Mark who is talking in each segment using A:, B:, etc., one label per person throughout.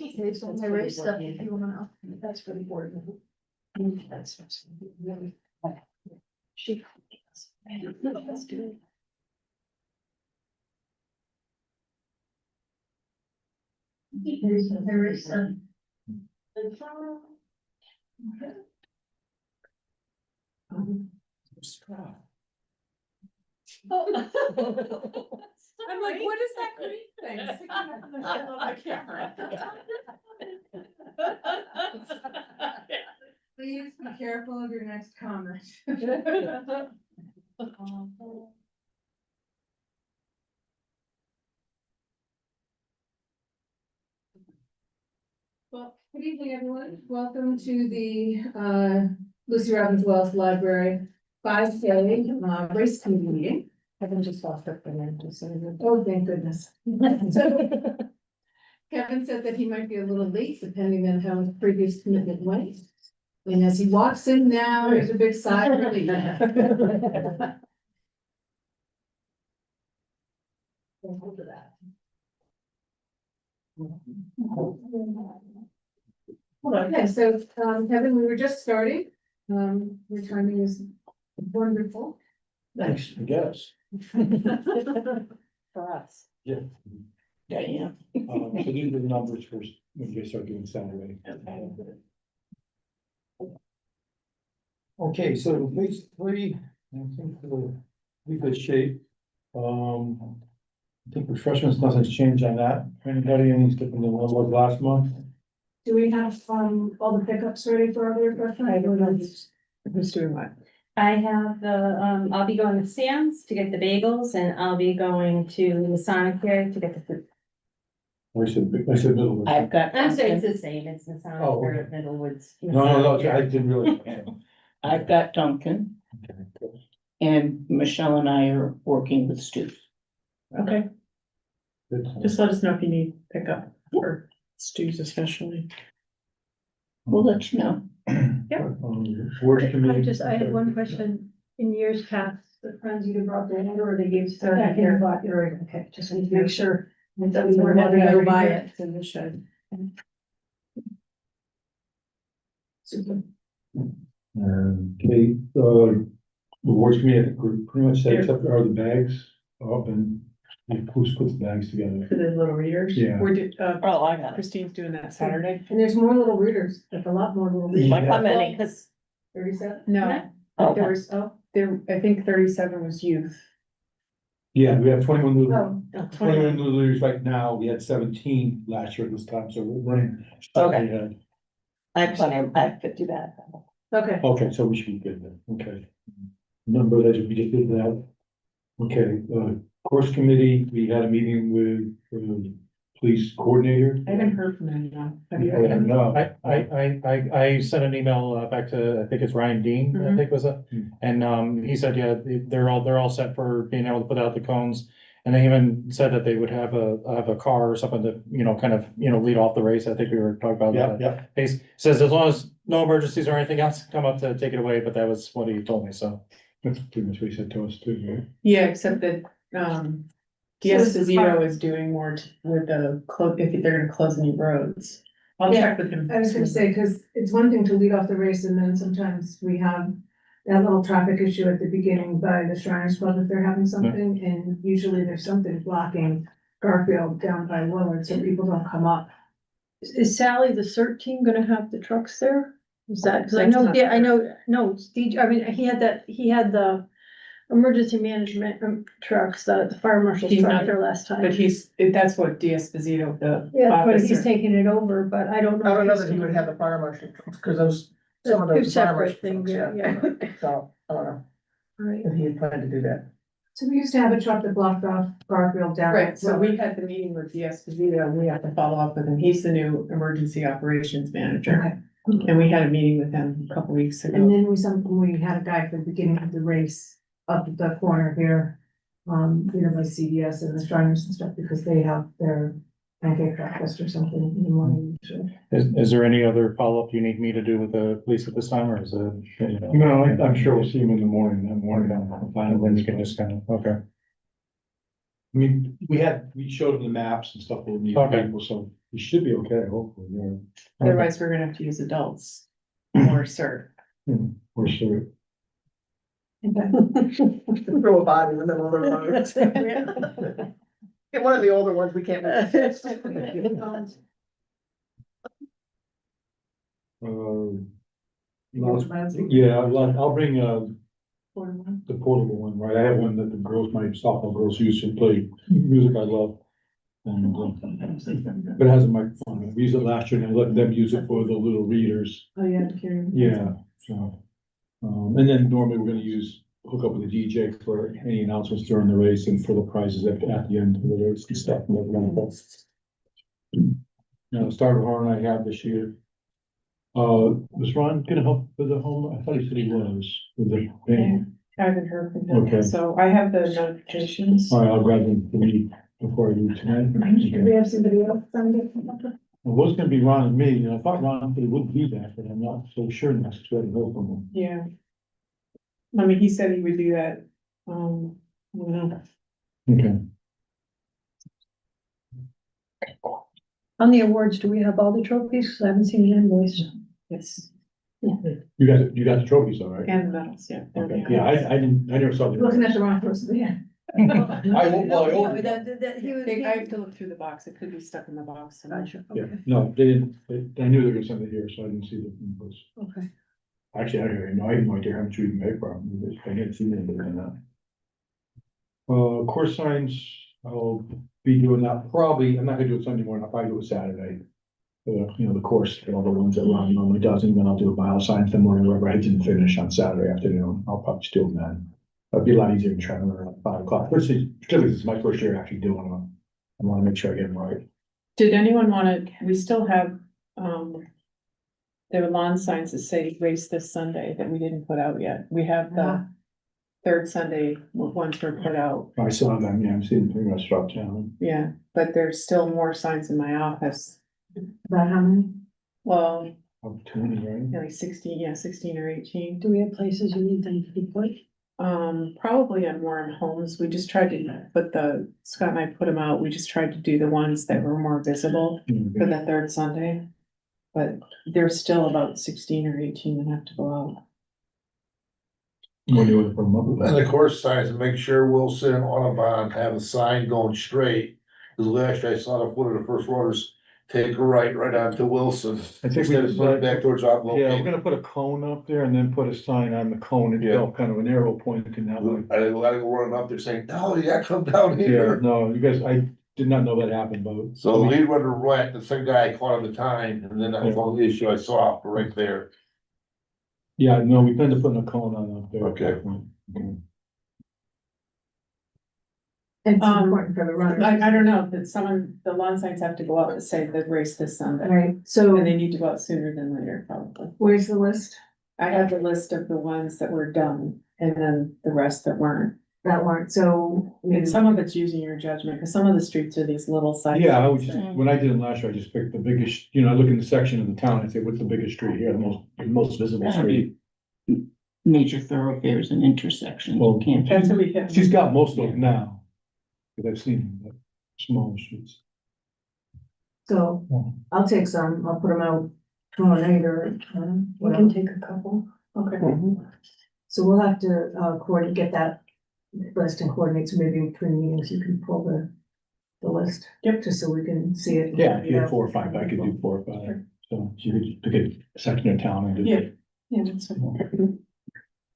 A: I raised stuff if you wanna, that's for the board. That's really. She. Let's do it. I raised some.
B: I'm like, what is that green thing? sticking up in the middle of the camera?
A: Please be careful of your next comment. Well, good evening, everyone. Welcome to the Lucy Robbins Wells Library 5K race committee meeting. Kevin just walked up and just said, oh, thank goodness. Kevin said that he might be a little late depending on how his previous commitment went. And as he walks in now, there's a big sigh of relief. Hold to that. Okay, so Kevin, we were just starting. Your timing is wonderful.
C: Thanks, I guess.
A: For us.
C: Yeah.
A: Yeah.
C: So these are the numbers first, when you start doing salary. Okay, so basically, I think we're in good shape. I think refreshments, nothing's changed on that. Anybody, anything's different than what was last month?
A: Do we have all the pickups ready for our refreshment?
B: I don't know who's doing what.
D: I have the, I'll be going to Sam's to get the bagels and I'll be going to the Sonic here to get the food.
C: I said Middlewood.
B: I've got.
D: I'm sorry, it's the same, it's the Sonic
C: Oh,
D: or
C: okay.
D: Middlewoods.
C: No, I didn't really.
B: I've got Duncan and Michelle and I are working with Stu. Okay, just let us know if you need pickup or Stu's especially. We'll let you know.
C: Work
A: I
C: committee.
A: I had one question. In years past, the friends either brought their hand or they gave stuff here, bought your, okay, just need to make sure. That we weren't having to go buy it.
B: It's in the shed.
A: Super.
C: Okay, the work committee, I think we're pretty much set, except for the bags up and who's put the bags together.
B: For the little readers?
C: Yeah.
B: We're
E: Oh, I got it.
B: Christine's doing that Saturday.
A: And there's more little readers, like a lot more little readers.
E: Like how many? Cause
A: 37?
B: No,
E: Oh,
B: there was, there, I think 37 was youth.
C: Yeah, we have 21 new.
A: Oh,
C: 21 new leaders right now. We had 17 last year at this time, so we're running.
E: Okay. I have plenty, I have 50 bags.
A: okay.
C: Okay, so we should be good then, okay. Number that we just did that. Okay, course committee, we had a meeting with the police coordinator.
B: I haven't heard from anyone. Have you?
C: No.
F: I sent an email back to, I think it's Ryan Dean, I
B: Mhm.
F: think was it, and he said, yeah, they're all set for being able to put out the cones. And they even said that they would have a car or something to, kind of, lead off the race. I think we were talking about
C: Yeah,
F: that.
C: yeah,
F: He says as long as no emergencies or anything else come up to take it away, but that was what he told me, so.
C: that's pretty much what he said to us too, right?
B: Yeah, except that, D'Esposito is doing more with the if they're gonna close any roads. I'll
A: Yeah,
B: check with him.
A: I was gonna say, cause it's one thing to lead off the race and then sometimes we have that little traffic issue at the beginning by the Shriners Club if they're having something, and usually there's something blocking Garfield down by Willard, so people don't come up.
G: Is Sally, the CERT team, gonna have the trucks there? Is that, cause I
B: That's
G: know,
B: not
G: yeah, I
B: fair.
G: know, no, Steve, I mean, he had the emergency management trucks, the fire marshal's
B: He's
G: truck
B: not-
G: there last time.
B: But that's what D'Esposito, the
G: Yeah, but he's
B: officer.
G: taking it over, but I don't know.
E: I don't know
G: if
E: that
G: he's
E: he would
G: gonna-
E: have the fire marshal, because those, some of
G: Two
E: those fire
G: separate
E: marshal
G: things,
E: trucks,
G: yeah.
E: So, I don't know
G: Right.
E: if he had planned to do that.
A: So we used to have a truck that blocked off Garfield down.
B: Right, so we had the meeting with D'Esposito and we have to follow up with him. He's the new emergency operations manager.
A: Okay.
B: And we had a meeting with him a couple weeks
A: And
B: ago.
A: then we had a guy for the beginning of the race up at the corner here, by CDS and the Shriners and stuff, because they have their pancake breakfast or something in the morning. usually.
F: Is there any other follow-up you need me to do with the police at this time, or is it?
C: No, I'm sure we'll see him in the morning,
F: And then you can just kind of, okay.
C: I mean, we showed him the maps and stuff, we'll meet
F: Okay.
C: people, so You should be okay, hopefully, yeah.
B: Otherwise, we're gonna have to use adults or CERT.
C: For sure.
E: Throw a body in the middle of the road. Get one of the older ones, we can't.
C: Yeah, I'll bring, the portable one, right? I have one that the girls, my softball girls use to play music I love. And, but it has a microphone. We used it last year and I let them use it for the little readers.
A: Oh, yeah, to carry.
C: Yeah, so. And then normally we're gonna hook up with the DJ for any announcements during the race and for the prizes at the end of the race and stuff. And everything. Now, the starter horn I have this year. Was Ron gonna help with the home? I thought he said he was with the band.
B: I haven't heard from
C: Okay.
B: him, so I have the notifications.
C: All right, I'll grab them for me before I leave tonight.
A: Do we have somebody else on it?
C: It was gonna be Ron and me, and I thought Ron would be back, but I'm not so sure now, so I know from him.
B: Yeah. I mean, he said he would do that, I don't know.
C: Okay.
G: On the awards, do we have all the trophies? 'Cause I haven't seen the invoice.
B: Yes,
C: You got the trophies, all right?
B: and the medals, yeah. they're
C: Okay,
B: behind.
C: yeah, I never saw them.
A: Looking at the wrong person, yeah.
C: I won't, well, I
G: Yeah,
C: won't.
G: but he was.
B: I have to look through the box, it could be stuck in the box. somewhere.
G: Gotcha,
C: Yeah,
G: okay,
C: no, they didn't, I knew they were gonna send it here, so I didn't see the invoice.
G: okay.
C: Actually, I had no idea how much we can pay for them, I didn't see anything in that. Course signs, I'll be doing that probably, I'm not gonna do it Sunday morning, I'll probably do it Saturday. The course, all the ones that Ron normally does, and then I'll do a bio science, the morning, wherever I didn't finish on Saturday afternoon, I'll probably still do that. It'd be a lot easier than trying to learn at 5 o'clock, particularly this is my first year actually doing them. I wanna make sure I get them right.
B: Did anyone wanna, we still have, there were lawn signs that say race this Sunday that we didn't put out yet. We have the third Sunday ones were put out,
C: I saw them, yeah, I'm seeing them pretty much dropped down.
B: yeah, but there's still more signs in my office.
A: About how many?
B: Well,
C: Opportunity, right?
B: like 16 or 18.
G: Do we have places you need them to be put?
B: Probably on Warren Homes. We just tried to put Scott and I put them out. We just tried to do the ones that were more visible for the third Sunday. But there's still about 16 or 18 that have to go out.
C: When you want to put them up?
H: And the course signs, make sure Wilson and Audubon have a sign going straight. Cause last year I saw the foot of the first rotors take a right onto Wilson.
C: I think we
H: Instead of
C: just
H: putting back towards
C: Yeah,
H: Oglow.
C: we're gonna put a cone up there and then put a sign on the cone and
H: Yeah.
C: kind of an arrow pointing that way.
H: I didn't go running up there saying, no, you gotta come down
C: Yeah,
H: here.
C: no, you guys, I did not know that happened, but.
H: So the lead runner went, the same guy caught at the time, and then that was all the issue I saw right there.
C: Yeah, no, we plan to put a cone on up there.
H: Okay.
C: Okay.
A: It's important for the runners.
B: I don't know, that the lawn signs have to go out and say the race this Sunday.
A: Right, so
B: And they need to go out sooner than later, probably.
A: where's the list?
B: I have the list of the ones that were done and then the rest that weren't.
A: That weren't, so.
B: And some of it's using your judgment, because some of the streets are these little sites.
C: Yeah, I would just, when I did it last year, I just picked the biggest, I look in the section of the town and say, what's the biggest street here, the most visible
I: That'd
C: street?
I: be major thoroughfares and intersections,
C: Well,
I: can't.
B: That's what we have.
C: She's got most of them now. Cause I've seen them, but small streets.
A: So I'll take some, I'll put them out tomorrow night or,
G: We
A: whatever.
G: can take a couple.
A: Okay. So we'll have to, coordinate, get that list and coordinate, so maybe between meetings you can pull the list.
B: Yep.
A: Just so we can see it.
C: Yeah, if you had 4 or 5, I could do 4 or 5. So you could pick a section of town and do.
B: Yeah. Yeah, that's okay.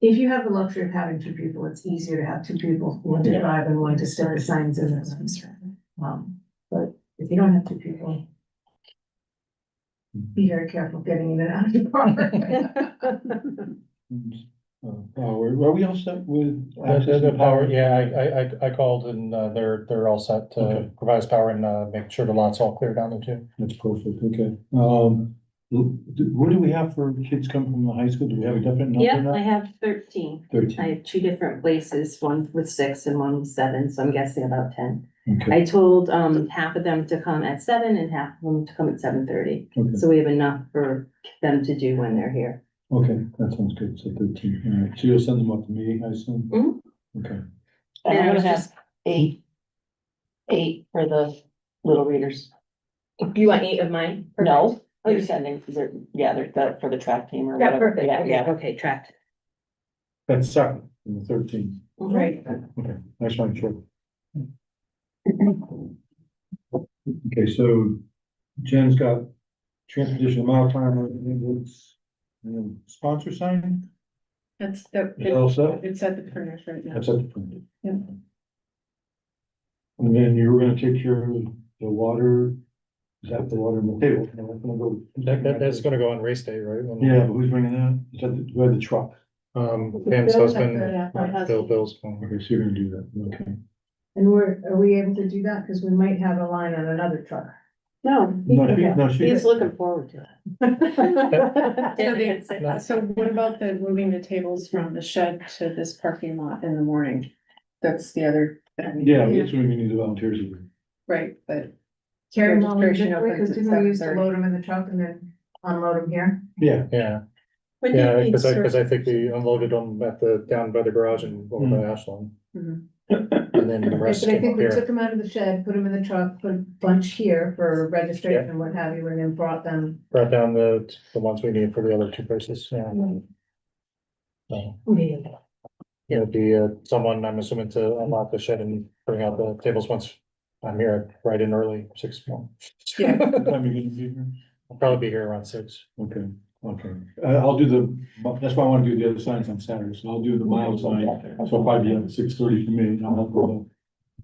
A: If you have the luxury of having 2 people, it's easier to have 2 people, one to drive and one to stick the signs in. But if you don't have 2 people, be very careful getting in and out of the car.
C: Are we all set with?
F: The power, yeah, I called and, they're all set to
C: Okay.
F: provide us power and, make sure the lot's all clear down there too.
C: That's perfect, okay. What do we have for kids come from the high school? Do we have a definite number
D: Yep, I
C: now?
D: have 13. I
C: 13,
D: have 2 different places, one with 6 and one with 7, so I'm guessing about 10.
C: okay,
D: I told half of them to come at 7 and half of them to come at 7:30.
C: okay,
D: So we have enough for them to do when they're here.
C: okay, that sounds good, so 13, all right, so you'll send them up to me, I assume?
D: Mhm.
C: Okay,
E: And
D: And I
E: I'm
D: was
E: gonna
D: just-
E: have 8 for the little readers.
D: Do you want 8 of mine?
J: No,
D: Oh,
J: you're sending, they're for the track team or
D: Yeah,
J: whatever.
D: perfect,
J: Yeah,
D: okay,
J: yeah.
D: okay, tracked.
C: That's second, and the 13th.
D: Right.
C: Okay, nice one, sure. Okay, so Jen's got transportation mile timer, it's sponsor sign,
B: That's the,
C: is that all set?
B: it's at the printers right now.
C: That's at the printer.
B: Yeah.
C: And then you were gonna take care of the water, is that the water on the table? No, that's gonna go-
F: That's gonna go on race day, right?
C: Yeah, but who's bringing that? Is that the, who had the truck?
F: Pam's
A: Bill,
F: husband,
A: yeah, my husband.
F: Bill's.
C: Okay, so you're gonna do that, okay.
A: And are we able to do that? Cause we might have a line on another truck.
G: No,
C: No, she,
G: he's looking forward to it.
B: So what about the moving the tables from the shed to this parking lot in the morning? That's the other thing.
C: yeah, that's when we need the volunteers.
B: Right, but
A: Carry them all
B: Registration
A: individually, cause
B: opens at
A: didn't we used to
B: 7:30.
A: load them in the truck and then unload them here?
C: Yeah,
F: Yeah,
G: When he
F: yeah,
G: needs
F: because I
G: to-
F: think we unloaded them at down by the garage and over by Ashland.
B: Mhm.
F: And then the
A: Right,
F: rest
A: but I
F: came
A: think
F: up
A: we took
F: here.
A: them out of the shed, put them in the truck, put a bunch here for registration and what have you, and then brought them.
F: Brought down the ones we need for the other two places, yeah. So, it'd be someone, I'm assuming, to unlock the shed and bring out the tables once I'm here, right in early, 6 more.
B: Yeah.
C: what time are you gonna be here?
F: I'll probably be here around 6.
C: Okay, okay. I'll do that's why I wanna do the other signs on Saturday, so I'll do the mile sign, so it'll probably be at 6:30 for me, and I'll help with the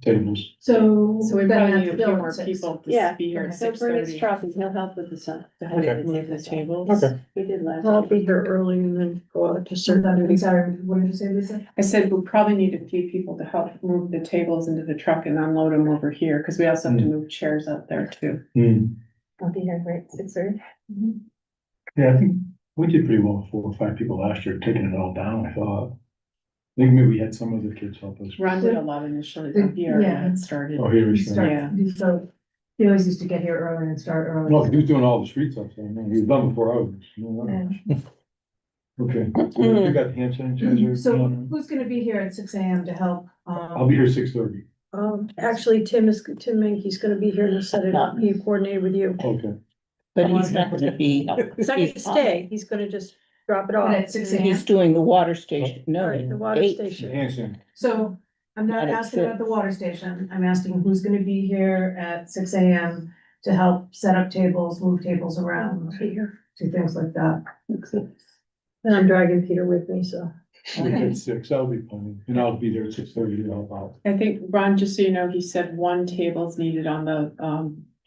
C: tables.
A: So.
B: So we
A: then
B: probably
A: have
B: need
A: to
B: a
A: bill
B: few
A: at
B: more
A: 6.
B: people
G: Yeah,
B: to be here at
G: so bring his
B: 6:30.
G: truck and he'll help with the sun.
B: To help move the tables.
F: Okay.
D: We did last.
G: I'll be here early and then go out to
A: So
G: certain
A: that, I'm
G: duties.
A: sorry, what did you say, Lisa?
B: I said we'll probably need a few people to help move the tables into the truck and unload them over here, because we also have to move chairs out there too.
D: I'll be here, right, 6:30.
C: Yeah, I think we did pretty well with 4 or 5 people last year, taking it all down, I thought. I think maybe we had some other kids help us.
B: Ron did a lot initially, but he already
A: Yeah.
B: had started.
C: Oh, here we
A: He
C: go.
A: started, so, he always used to get here early and start early.
C: No, he was doing all the streets up there, man. He was done before I was.
A: Yeah.
C: Okay, you got the hand sanitizer?
A: So who's gonna be here at 6 a.m. to help?
C: I'll be here 6:30.
G: Actually, Tim Menke's gonna be here to set it up. He coordinated with you.
C: Okay.
I: But he's not gonna be.
G: He's not gonna stay. He's gonna just drop it
A: But
G: off.
A: at 6 a.m.
I: He's doing the water station, no,
G: Right, the water
I: 8.
G: station.
C: Hand sanitizer.
A: So I'm not
I: And it's
A: asking about the
I: six.
A: water station. I'm asking who's gonna be here at 6 a.m. to help set up tables, move tables around, do things like that.
G: And I'm dragging Peter with me, so.
C: At 6, that'll be plenty. And I'll be there at 6:30 to help out.
B: I think, Ron, just so you know, he said one table's needed on the,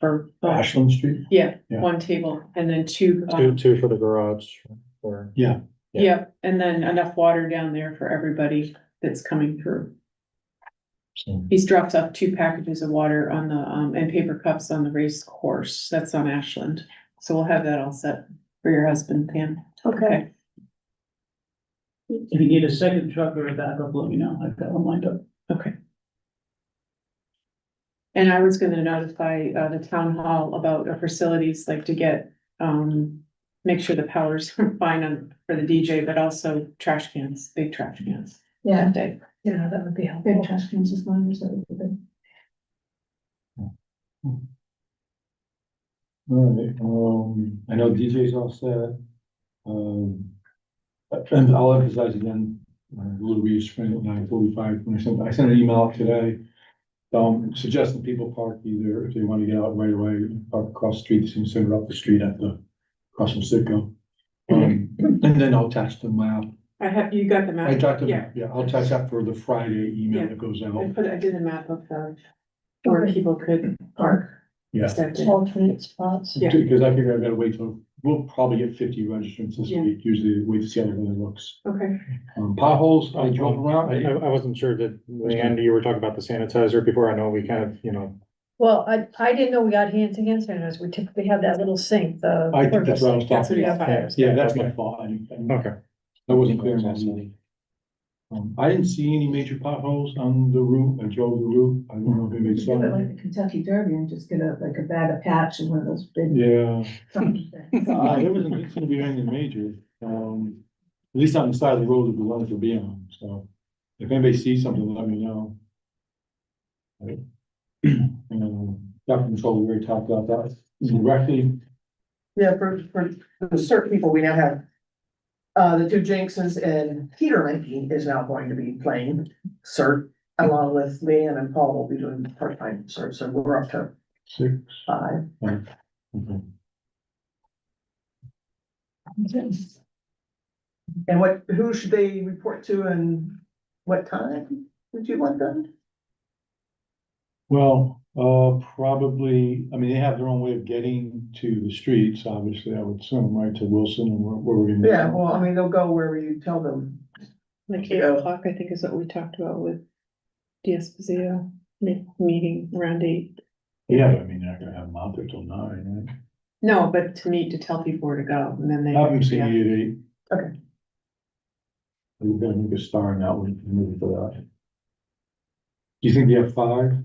B: for.
C: Ashland Street?
B: Yeah,
C: Yeah.
B: one table, and then two,
F: Two for the garage, or,
C: Yeah.
B: yeah, and then enough water down there for everybody that's coming through.
C: So,
B: He's dropped off 2 packages of water on the, and paper cups on the race course, that's on Ashland. So we'll have that all set for your husband, Pam.
G: Okay.
J: If you need a second truck or a backup, let me know. I've got one lined up.
B: Okay. And I was gonna notify, the town hall about our facilities, like to get, make sure the power's fine on, for the DJ, but also trash cans, big trash cans.
A: Yeah,
B: That day.
A: yeah, that would be helpful. Big trash cans as long as that would be good.
C: all right, I know DJ's all set. And I'll emphasize again, Little Reese Spring at 9:45, when I sent an email out today. Suggesting people park either if they want to get out right away, park across the street, so you can send it up the street across from Citgo. And then I'll attach the map.
B: You got the map?
C: I talked to
B: Yeah.
C: them, yeah, I'll attach that for the Friday email that goes
B: I
C: out.
B: did a map of where people could park.
C: Yeah,
B: That day.
G: Alternate spots.
B: Yeah.
C: because I figure I gotta wait till, we'll probably get 50 registrants this
B: Yeah.
C: week, usually wait to see how everything looks.
B: Okay.
C: Potholes, I drove around.
F: I wasn't sure that, Leanne, you were talking about the sanitizer before, I know we kind of,
G: Well, I didn't know we got hand sanitizers. We typically have that little sink, the.
C: I think that's what I was
B: That's what
C: talking
B: he
C: about.
B: has.
C: Yeah, that's my fault. I didn't-
F: okay.
C: That wasn't clear enough. I didn't see any major potholes on the route. I drove the route. I don't know if anybody
A: Do
C: saw
A: it like
C: it.
A: the Kentucky Derby and just get a bag of patch and one of those big.
C: Yeah,
A: things.
C: there wasn't, it's gonna be anything major. At least on the side of the road that the ones will be on, so if anybody sees something, let me know. Got control, we already talked about that. directly,
E: Yeah, for the certain people, we now have. The two Jinxes and Peter Linky is now going to be playing cert, along with Leanne and Paul will be doing part-time cert, so we're up to
C: 6.
E: 5.
C: Okay.
E: And who should they report to and what time would you want them?
C: Well, probably, I mean, they have their own way of getting to the streets, obviously, I would assume, right, to Wilson and where we're gonna.
E: Yeah, well, I mean, they'll go wherever you tell them.
G: Like
E: Yeah.
G: 8 o'clock, I think is what we talked about with D'Esposito, meeting around 8.
C: Yeah, but I mean, they're not gonna have them out there till 9, right?
B: No, but to meet, to tell people where to go, and then they.
C: Have them see
B: Yeah.
C: me at 8.
E: Okay.
C: We're gonna make a star in that one, maybe for that. Do you think you have 5?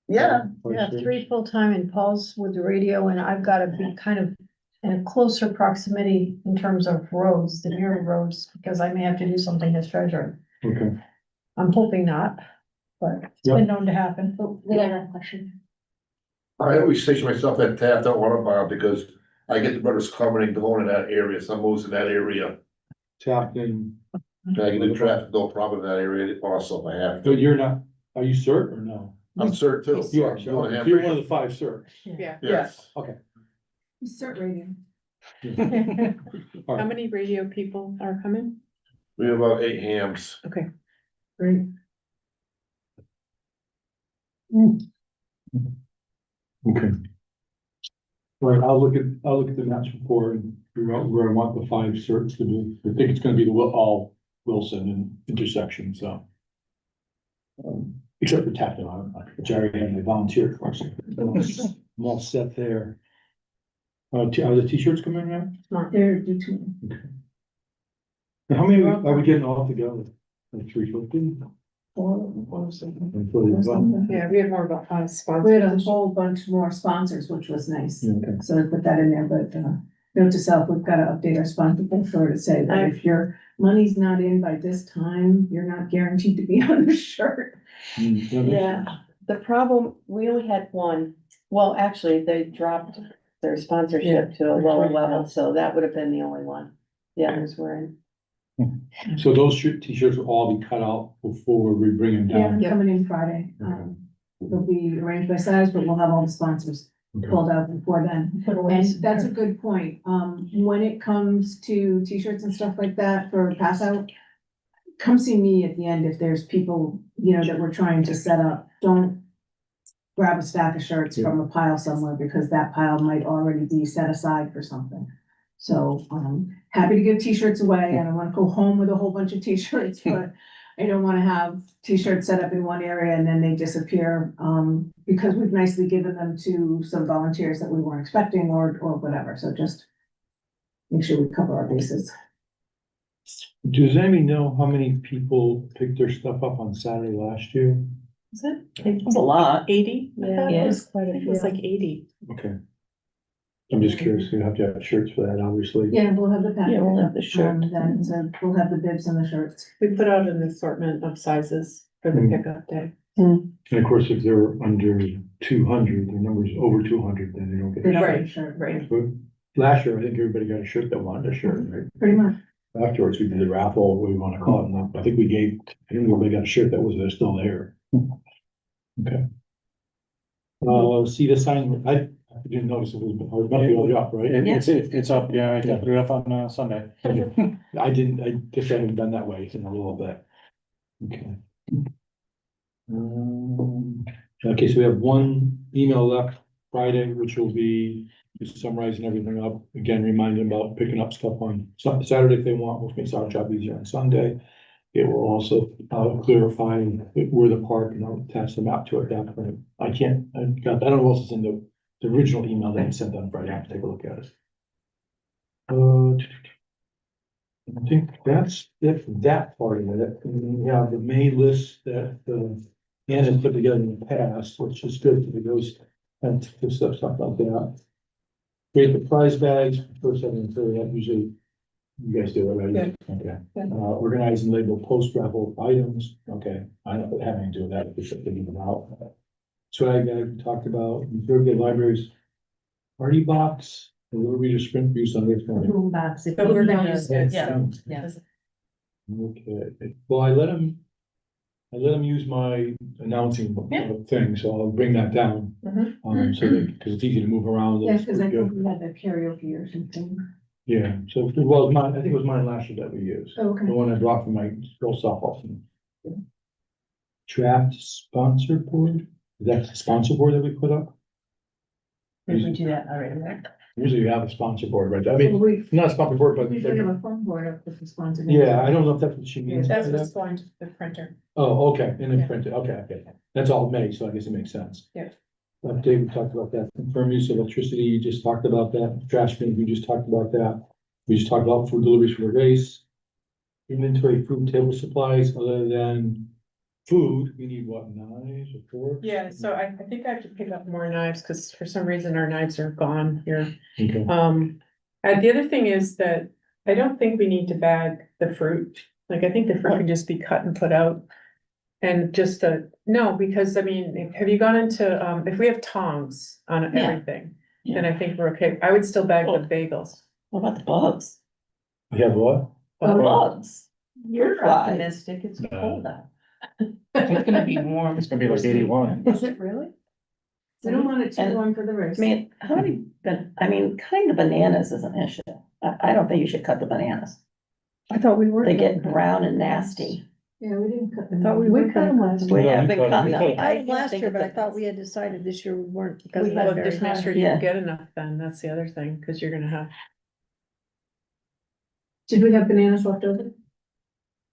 E: Yeah,
G: Yeah, 3 full-time and Paul's with the radio, and I've gotta be kind of in a closer proximity in terms of roads, the near roads, because I may have to do something as treasurer.
C: Okay.
G: I'm hoping not, but it's been known to happen.
D: We got another question.
H: I always station myself at Taft, don't want to buy because I get the brothers coming and going in that area, some moves in that area.
C: Tapped in,
H: I get the traffic, no problem in that area also, if I have
C: but
H: to.
C: you're not, are you cert or no?
H: I'm cert too.
C: You are,
H: You wanna have-
C: you're one of the 5 certs.
B: Yeah.
H: Yes.
A: Cert radio.
C: All
B: How
C: right.
B: many radio people are coming?
H: We have about 8 hams.
B: Okay.
A: Great.
C: Okay. All right, I'll look at the match report and figure out where I want the 5 certs to be. I think it's gonna be all Wilson and intersection, so. Except for Tapton, which I already had my volunteer for, so I'm all set there. Are the t-shirts coming out?
A: They're due to.
C: How many are we getting all together? Like 350?
B: Yeah, we had more about 5 spots.
A: We had a whole bunch more sponsors, which was nice.
C: Okay.
A: So I put that in there, but, note to self, we've got to update our sponsor brochure to say that if your money's not in by this time, you're not guaranteed to be on the shirt.
J: Yeah, the problem, we only had one, well, actually, they dropped their sponsorship to a lower level, so that would have been the only one. The others were in.
C: So those t-shirts will all be cut out before we bring them
A: Yeah,
C: down?
A: they're coming in Friday. They'll be arranged by size, but we'll have all the sponsors
C: Okay.
A: pulled out before then. And that's a good point. When it comes to t-shirts and stuff like that for pass out, come see me at the end if there's people, that we're trying to set up. Don't grab a stack of shirts from a pile somewhere because that pile might already be set aside for something. So, happy to give t-shirts away. I don't wanna go home with a whole bunch of t-shirts, but I don't wanna have t-shirts set up in one area and then they disappear, because we've nicely given them to some volunteers that we weren't expecting or whatever, so just make sure we cover our bases.
C: Does anybody know how many people picked their stuff up on Saturday last year?
B: Is it?
J: It was a lot.
B: 80? I thought
J: Yeah.
B: it was quite a few. It was like 80.
C: Okay. I'm just curious, you have to have shirts for that, obviously.
A: Yeah, we'll have the packet.
J: Yeah, we'll have the shirt.
A: Then, so we'll have the bibs and the shirts.
B: We put out an assortment of sizes for the pickup day.
C: And of course, if they're under 200, the number's over 200, then they don't get
A: They
C: a
A: don't
C: shirt.
A: get a shirt, right,
C: But last year, I think everybody got a shirt that wanted a shirt, right?
A: pretty much.
C: Afterwards, we did the raffle, what we wanna call it, and I think everybody got a shirt that was, they're still there. Okay. See the sign, I didn't notice it was up, right?
F: It's up, yeah, I put it up on Sunday.
C: I guess I haven't done that way in a little bit. Okay. Okay, so we have one email left Friday, which will be just summarizing everything up. Again, reminding them about picking up stuff on Saturday if they want, which makes our job easier on Sunday. It will also clarify where the park, and I'll attach the map to it down there. I don't know what else is in the original email that I sent on Friday. I have to take a look at it. I think that's it for that part of it. And then we have the May list that Ann has put together in the past, which is good for those and stuff like that. Create the prize bags, first I didn't do that, usually you guys do it, right? Okay. Organize and label post raffle items, okay, I don't have anything to do with that, we should figure them out. Swag bag we talked about, Thursday libraries, party box, a little bit of sprint use on this one.
D: Boom box. If
B: But we're
D: you
B: gonna
D: want
B: use
D: it,
B: it,
D: yeah,
B: yeah.
C: Okay, well, I let him use my announcing thing, so I'll bring that down.
B: Mhm.
C: So that, cause it's easy to move around.
A: Yeah,
C: it's
A: because I
C: pretty
A: think
C: good.
A: we had that karaoke or something.
C: Yeah, so, well, mine, I think it was mine last year that we used,
A: Oh, okay.
C: the one I brought from my girls softball team. Draft sponsor board, that's the sponsor board that we put up?
D: Did we do that already? Right?
C: Usually you have a sponsor board, right? I
A: Well,
C: mean,
A: we
C: not a sponsor board, but.
A: usually have a phone board up with the sponsor.
C: Yeah, I don't know if that's what she means. by
B: That's
C: that.
B: what's going to the printer.
C: Oh, okay, and then
B: Yeah.
C: print it, okay, that's all May, so I guess it makes sense.
B: Yeah.
C: David talked about that, confirm use of electricity, you just talked about that, trash bin, we just talked about that. We just talked about food deliveries for the race. Inventory food table supplies, other than food, we need what, knives or forks?
B: Yeah, so I think I have to pick up more knives, because for some reason our knives are gone here.
C: Okay,
B: And the other thing is that I don't think we need to bag the fruit. Like, I think the fruit can just be cut and put out. And just no, because I mean, have you gone into, if we have tongs on
I: Yeah.
B: everything, then I think we're okay. I would still bag the bagels.
I: What about the bugs?
C: we have what?
I: The bugs.
J: You're
I: Flies.
J: optimistic, it's cold out.
I: It's gonna be warm.
F: It's gonna be like 81.
G: Is it really?
A: We don't want it too
I: And-
A: warm for the race.
I: I mean, how many, cutting the bananas is an issue. I don't think you should cut the bananas.
G: I thought we weren't.
I: They
G: gonna
I: get
G: cut
I: brown
G: them.
I: and nasty.
A: Yeah, we didn't cut them.
G: Thought we were cut them last
I: We
G: year.
C: Yeah,
I: have
C: we
I: been
C: cut 'em.
I: cutting
C: We
I: them.
C: cut 'em.
G: We cut them last
I: think
G: year, but I
I: it's-
G: thought we had decided this year we weren't because
B: We
G: of
B: have,
G: that
B: just
G: very
B: make sure
G: high.
B: you
I: Yeah.
B: get enough then. That's the other thing, because you're gonna have.
A: Did we have bananas left over?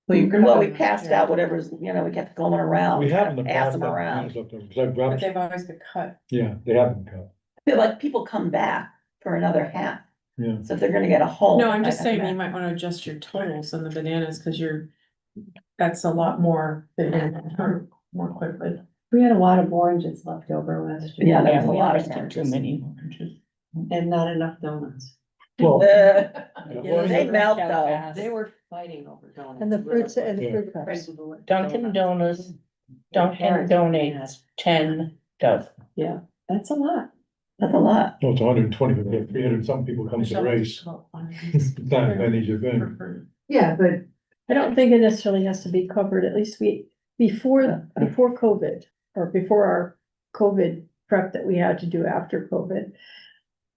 I: Well, we passed out whatever's, we kept going around.
C: We have in the
I: Pass
C: past.
I: them
C: got
I: around.
C: bananas up there, 'cause I
B: But
C: brought,
B: they've always been cut.
C: yeah, they haven't cut,
I: I feel like people come back for another half.
C: yeah.
I: So if they're gonna get a whole.
B: No, I'm just
I: I-
B: saying you might wanna adjust your totals on the bananas, because that's a lot more than you're gonna hurt more quickly.
J: We had a lot of oranges left over last year.
I: Yeah, there was a
B: we
I: lot
B: always
I: of
B: get
I: oranges.
B: too
I: many
B: oranges.
J: And not enough donuts.
C: Well,
I: They melt though.
J: They were fighting over donuts.
G: And the fruits and the
C: Yeah.
G: fruit cups.
I: Dunkin' Donuts,
J: Dunkin'
I: donates 10 dozen.
J: Yeah, that's a lot.
I: That's a lot.
C: no, it's 120, but we have 300 some people come to the race. It's not that easy thing.
A: Yeah, but
G: I don't think it necessarily has to be covered, at least before COVID, or before our COVID prep that we had to do after COVID.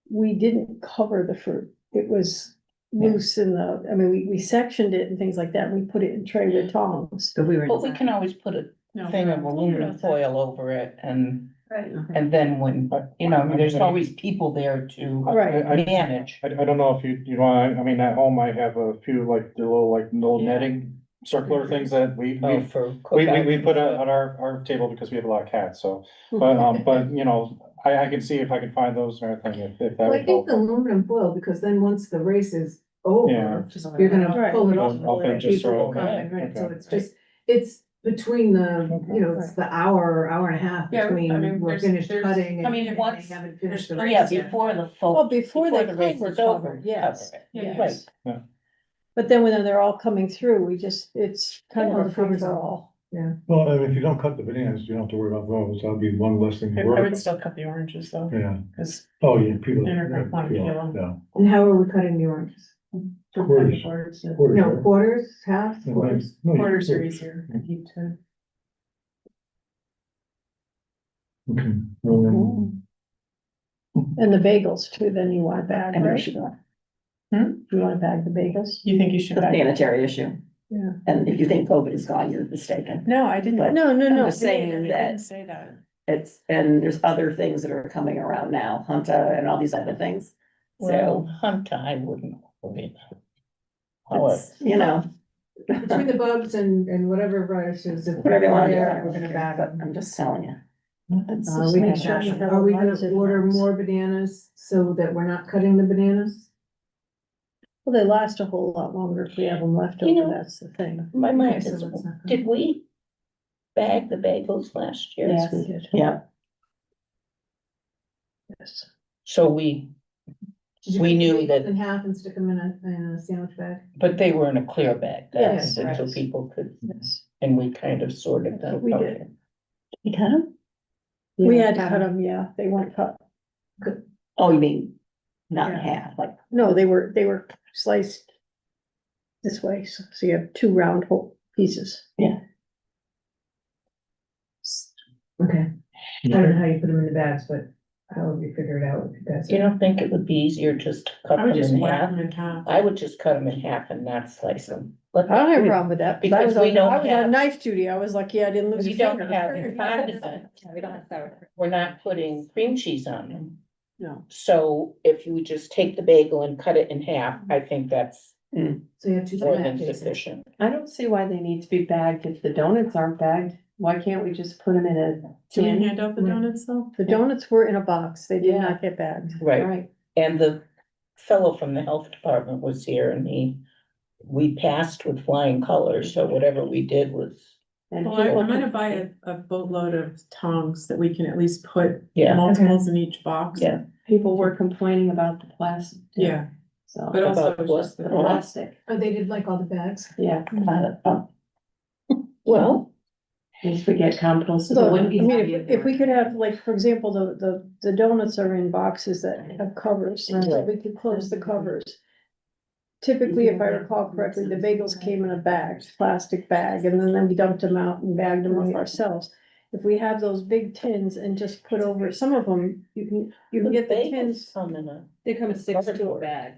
G: We didn't cover the fruit, it was loose we sectioned it and things like that, and we put it in tray with tongs.
J: But we were.
I: But we can always put a
B: No,
I: thing of
B: we're-
I: aluminum foil over it and
G: Right.
I: then there's always people there to
G: Right.
I: manage.
F: I don't know if you want, I mean, at home I have a few like the little
I: Yeah.
F: netting circular things that we
I: For
F: we
I: cookouts
F: put
I: and
F: on our table because we have a lot of cats, so, but I can see if I can find those or anything, if that
A: well, I
F: would
A: think
F: help.
A: the aluminum foil, because then once the race is over,
F: Yeah.
A: you're gonna
G: Right.
A: pull it off.
F: I'll
A: and
F: just
A: people
F: throw
A: will
F: it
A: come
F: away.
A: and rent. So
F: Okay.
A: it's between it's the hour and a half
B: Yeah, I mean,
A: between we're
B: there's-
A: finished
B: there's-
A: cutting
I: I
A: and
I: mean,
A: they
I: once
A: haven't finished the
B: there's-
A: race.
I: Yeah, before the full.
G: Well, before they
I: the race
G: cover
I: is over,
G: covered, yes,
I: cover it.
B: Yeah,
G: yes.
F: Yeah.
G: But then when they're all coming through, it's kind
A: Yeah,
G: of a
A: the covers
G: free for
A: all.
G: all.
C: Well, I mean, if you don't cut the bananas, you don't have to worry about those, that'll be one less thing to
B: I
C: worry
B: would
C: about.
B: still cut the oranges though,
C: Yeah,
B: because
C: oh, yeah, people.
B: They're not gonna want to
C: people,
B: kill 'em.
C: Yeah.
A: And how are we cutting the oranges?
C: Quarters.
B: quarters
A: No,
C: right?
A: quarters, half,
C: And then-
A: quarters?
C: no, you-
B: are easier. I keep to.
C: Okay.
G: And the bagels too, then you want to bag,
I: I mean,
G: right? You want to bag the bagels?
B: You think you should?
I: The
B: bag-
I: sanitary issue.
G: Yeah.
I: And if you think COVID is gone, you're mistaken.
B: No, I didn't.
I: But
G: No, no,
I: I'm
G: no.
I: just saying
B: I
I: that
B: didn't say that.
I: and there's other things that are coming around now, Hunta and all these other things. So,
B: Hunter, I wouldn't.
I: it's,
A: Between the bugs and whatever viruses, if
I: whatever you want to do.
A: we're gonna bag
I: But
A: them.
I: I'm just telling you.
A: We
G: make
A: can,
G: sure we have
A: are we
G: a
A: gonna
G: bunch of
A: order
G: bugs.
A: more bananas so that we're not cutting the bananas?
G: Well, they last a whole lot longer if we have them left
I: You
G: over,
I: know,
G: that's the thing.
I: My
A: Okay,
I: mind
A: so
I: is,
A: that's not-
I: did we bag the bagels last year?
G: Yes, we did.
I: Yeah,
G: Yes.
I: so we,
A: Did you
I: We
A: cut the
I: knew
A: bagels
I: that-
A: in half and stick them in a sandwich bag?
I: but they were in a clear bag.
G: Yes,
I: And so
G: right.
I: people could,
G: Yes.
I: and we kind of sorted them.
G: We did.
I: Okay. You cut them?
G: We
A: Yeah,
G: had to
A: cut
G: cut
A: 'em.
G: them, yeah, they weren't cut.
I: Oh, you mean, not in
G: Yeah.
I: half, like,
G: No, they were sliced this way, so you have two round whole pieces.
A: Okay, I don't know how you put them in the bags, but however you figure it out, that's.
B: You don't think it would be easier just to cut
J: I would
B: them
J: just
B: in
J: whack
B: half?
J: them in half.
B: I would just cut them in half and not slice them.
G: I don't have a problem with that, because I
B: Because
G: was
B: we don't
G: on
B: have-
G: knife duty, I was lucky I didn't lose a
B: We don't
G: finger.
B: have condiment,
D: We don't have sour.
B: we're not putting cream cheese on them.
G: No.
B: So if you just take the bagel and cut it in half, I think that's
A: So you have two.
B: more than
A: bags.
B: sufficient.
J: I don't see why they need to be bagged if the donuts aren't bagged. Why can't we just put them in a
B: Do we
J: tin?
B: hand out the donuts though?
G: The donuts were in a box, they did
J: Yeah.
G: not get bagged.
B: Right,
J: Right.
B: and the fellow from the health department was here and we passed with flying colors, so whatever we did was,
J: And
K: Well,
J: people
K: I'm gonna
J: can-
K: buy a boatload of tongs that we can at least put
B: yeah,
K: multiples in each box.
B: Yeah.
J: People were complaining about the plastic. too.
K: Yeah,
J: So,
K: but also
B: About
K: it's
B: what?
K: just
J: the
K: the,
J: plastic,
A: Oh, they did like all the bags?
J: yeah,
B: well,
J: if we get composted.
G: So, I
J: wouldn't be
G: mean,
J: happy
G: if we could have, like, for example, the donuts are in boxes that have covers, so
B: Right.
G: we could close the covers. Typically, if I recall correctly, the bagels came in a bag, plastic bag, and then we dumped them out and bagged them up ourselves. If we have those big tins and just put over, some of them, you can get the
B: bagels
G: tins,
B: come in a.
J: They come in six to a
B: cardboard.
J: bag.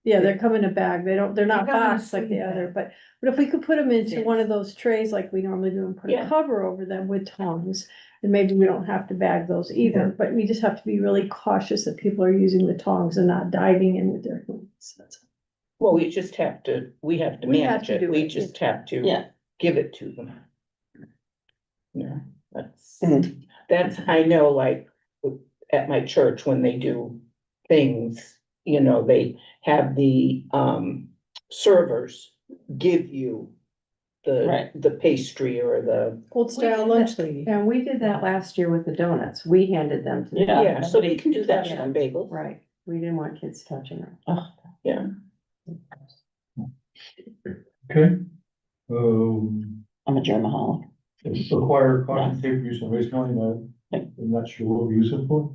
G: yeah, they come in a bag, they're not
A: They come in a
G: boxed like the
A: sleeve
G: other,
A: bag.
G: but if we could put them into one of those trays like we normally do and put a
B: Yeah.
G: cover over them with tongs, then maybe we don't have to bag those either, but we just have to be really cautious that people are using the tongs and not diving in with their hands. That's-
B: Well, we have to
G: We have
B: manage
G: to
B: it,
G: do
B: we
G: it,
B: just have to.
I: Yeah.
B: Give it to them. Yeah, that's,
I: Mhm.
B: that's, I know, like, at my church, when they do things, you know, they have the, servers give you
I: Right.
B: the pastry or the,
G: Old style lunch lady.
J: And we did that last year with the donuts. We handed them to. them.
B: yeah, so they can do that on bagels.
J: Right, we didn't want kids touching them.
B: Yeah,
C: Okay.
I: I'm a germaholic.
C: Require caution tape use on Waste County, I'm not sure what we use it for.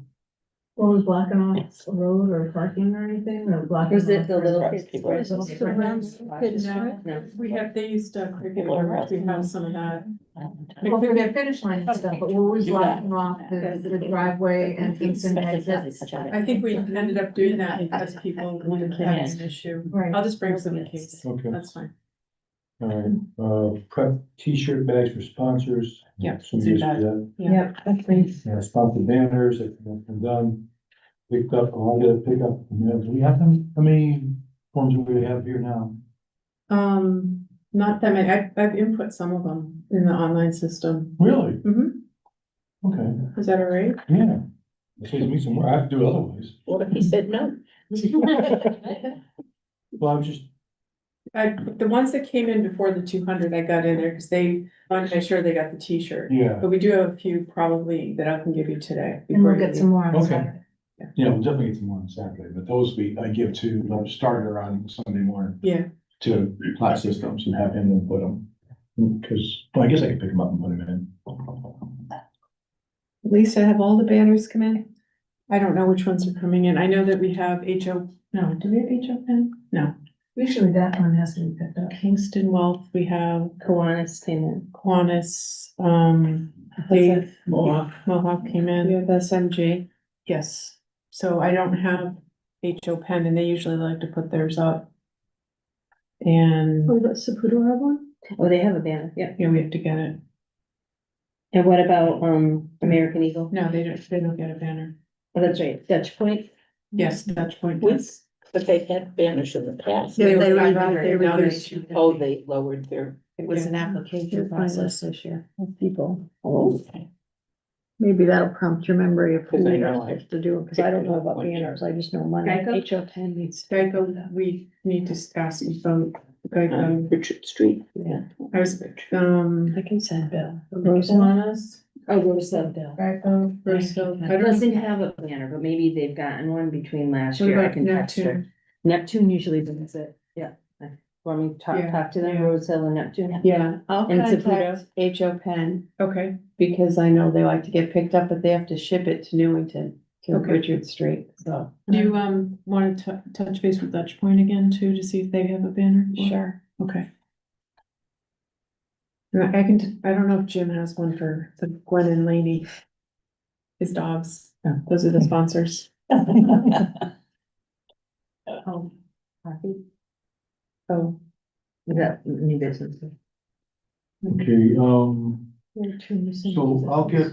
A: What was blocking off a road or parking or anything, or blocking?
J: Was it
A: off
J: the
A: for-
J: little
I: Right,
J: kids?
I: people-
J: Right, little kids,
K: no,
J: right? No.
K: we have, they used cricket
I: People are
K: boards, we have some of that.
A: Well, for their finish line and stuff, but we're always blocking off the driveway entrance and exits.
K: I think we ended up doing that because people wanted to have an issue.
A: Right.
K: I'll just bring some in case,
C: Okay,
K: that's fine.
C: all right, prep t-shirt bags for sponsors.
K: Yeah,
C: So we
K: do
C: just do
K: that.
C: that.
A: Yep, that's nice.
C: Yeah, sponsored banners, I think that's been done. Picked up, I'll get it pick up, do we have them, how many forms do we have here now?
K: Not that many, I've input some of them in the online system.
C: Really?
K: Mhm.
C: Okay,
K: Is that all right?
C: yeah. It saves me some more, I have to do it otherwise.
B: what if he said no?
C: Well, I was just,
K: The ones that came in before the 200, I got in there because they wanted to make sure they got the t-shirt.
C: yeah,
K: But we do have a few probably that I can give you today.
A: And we'll
K: before you
A: get some more on
C: Okay.
A: Saturday.
C: yeah, we'll definitely get some more on Saturday, but those I give to the starter on Sunday morning.
K: Yeah.
C: To class systems and have him input them. Cause, well, I guess I could pick them up and put them in.
J: Lisa, have all the banners come in?
K: I don't know which ones are coming in. I know that we have no, do we have HO pen? No.
A: Usually that one has to be picked up.
K: Kingston Wealth, we have
J: Kiwanis came in.
K: Kiwanis, Dave Mohawk came
J: We
K: in.
J: have SMG.
K: Yes. So I don't have HO pen and they usually like to put theirs up. And,
G: Oh, does Saputo have one?
J: Oh, they have a banner, yeah.
K: yeah, we have to get it.
J: And what about, American Eagle?
K: No, they don't get a banner.
J: Oh, that's right, Dutch Point.
K: Yes, Dutch Point.
B: With, but they've had banners in the past.
G: Yeah, they
K: were
G: reduced.
B: Oh, they lowered their,
J: It was an
G: You're
J: application
G: fine.
J: process this year.
G: People,
B: oh, okay.
G: maybe that'll prompt your memory of who
B: Because I
G: we are
B: know I-
G: supposed to do it, because I don't know about banners, I just know money.
J: Geico?
G: HO10 needs.
K: Geico, we need to ask about Geico.
B: Richard Street.
J: Yeah.
K: I was,
J: I can send Bill.
K: Kiwanis,
J: Oh, Roseville Bill.
K: Geico, Roseville. I don't
L: Doesn't
K: know.
L: have a banner, but maybe they've gotten one between last
K: What
L: year. I
K: about
L: can text her.
K: Neptune?
L: Neptune usually does it, yeah. Want me to
K: Yeah,
L: talk to them,
K: yeah.
L: Roseville and Neptune?
J: Yeah, I'll
L: And
J: contact HO Pen
K: Okay,
J: because I know they like to get picked up, but they have to ship it to Newington.
K: to
J: Okay.
K: Richard Street, so.
J: Do you, wanna touch base with Dutch Point again too, to see if they have a banner?
K: Sure.
J: Okay. And I can, I don't know if Jim has one for the Gwen and Laney. His dogs, those are the sponsors.
L: Oh, happy.
J: Oh,
L: Is that new business?
C: Okay,
G: So
C: so I'll get,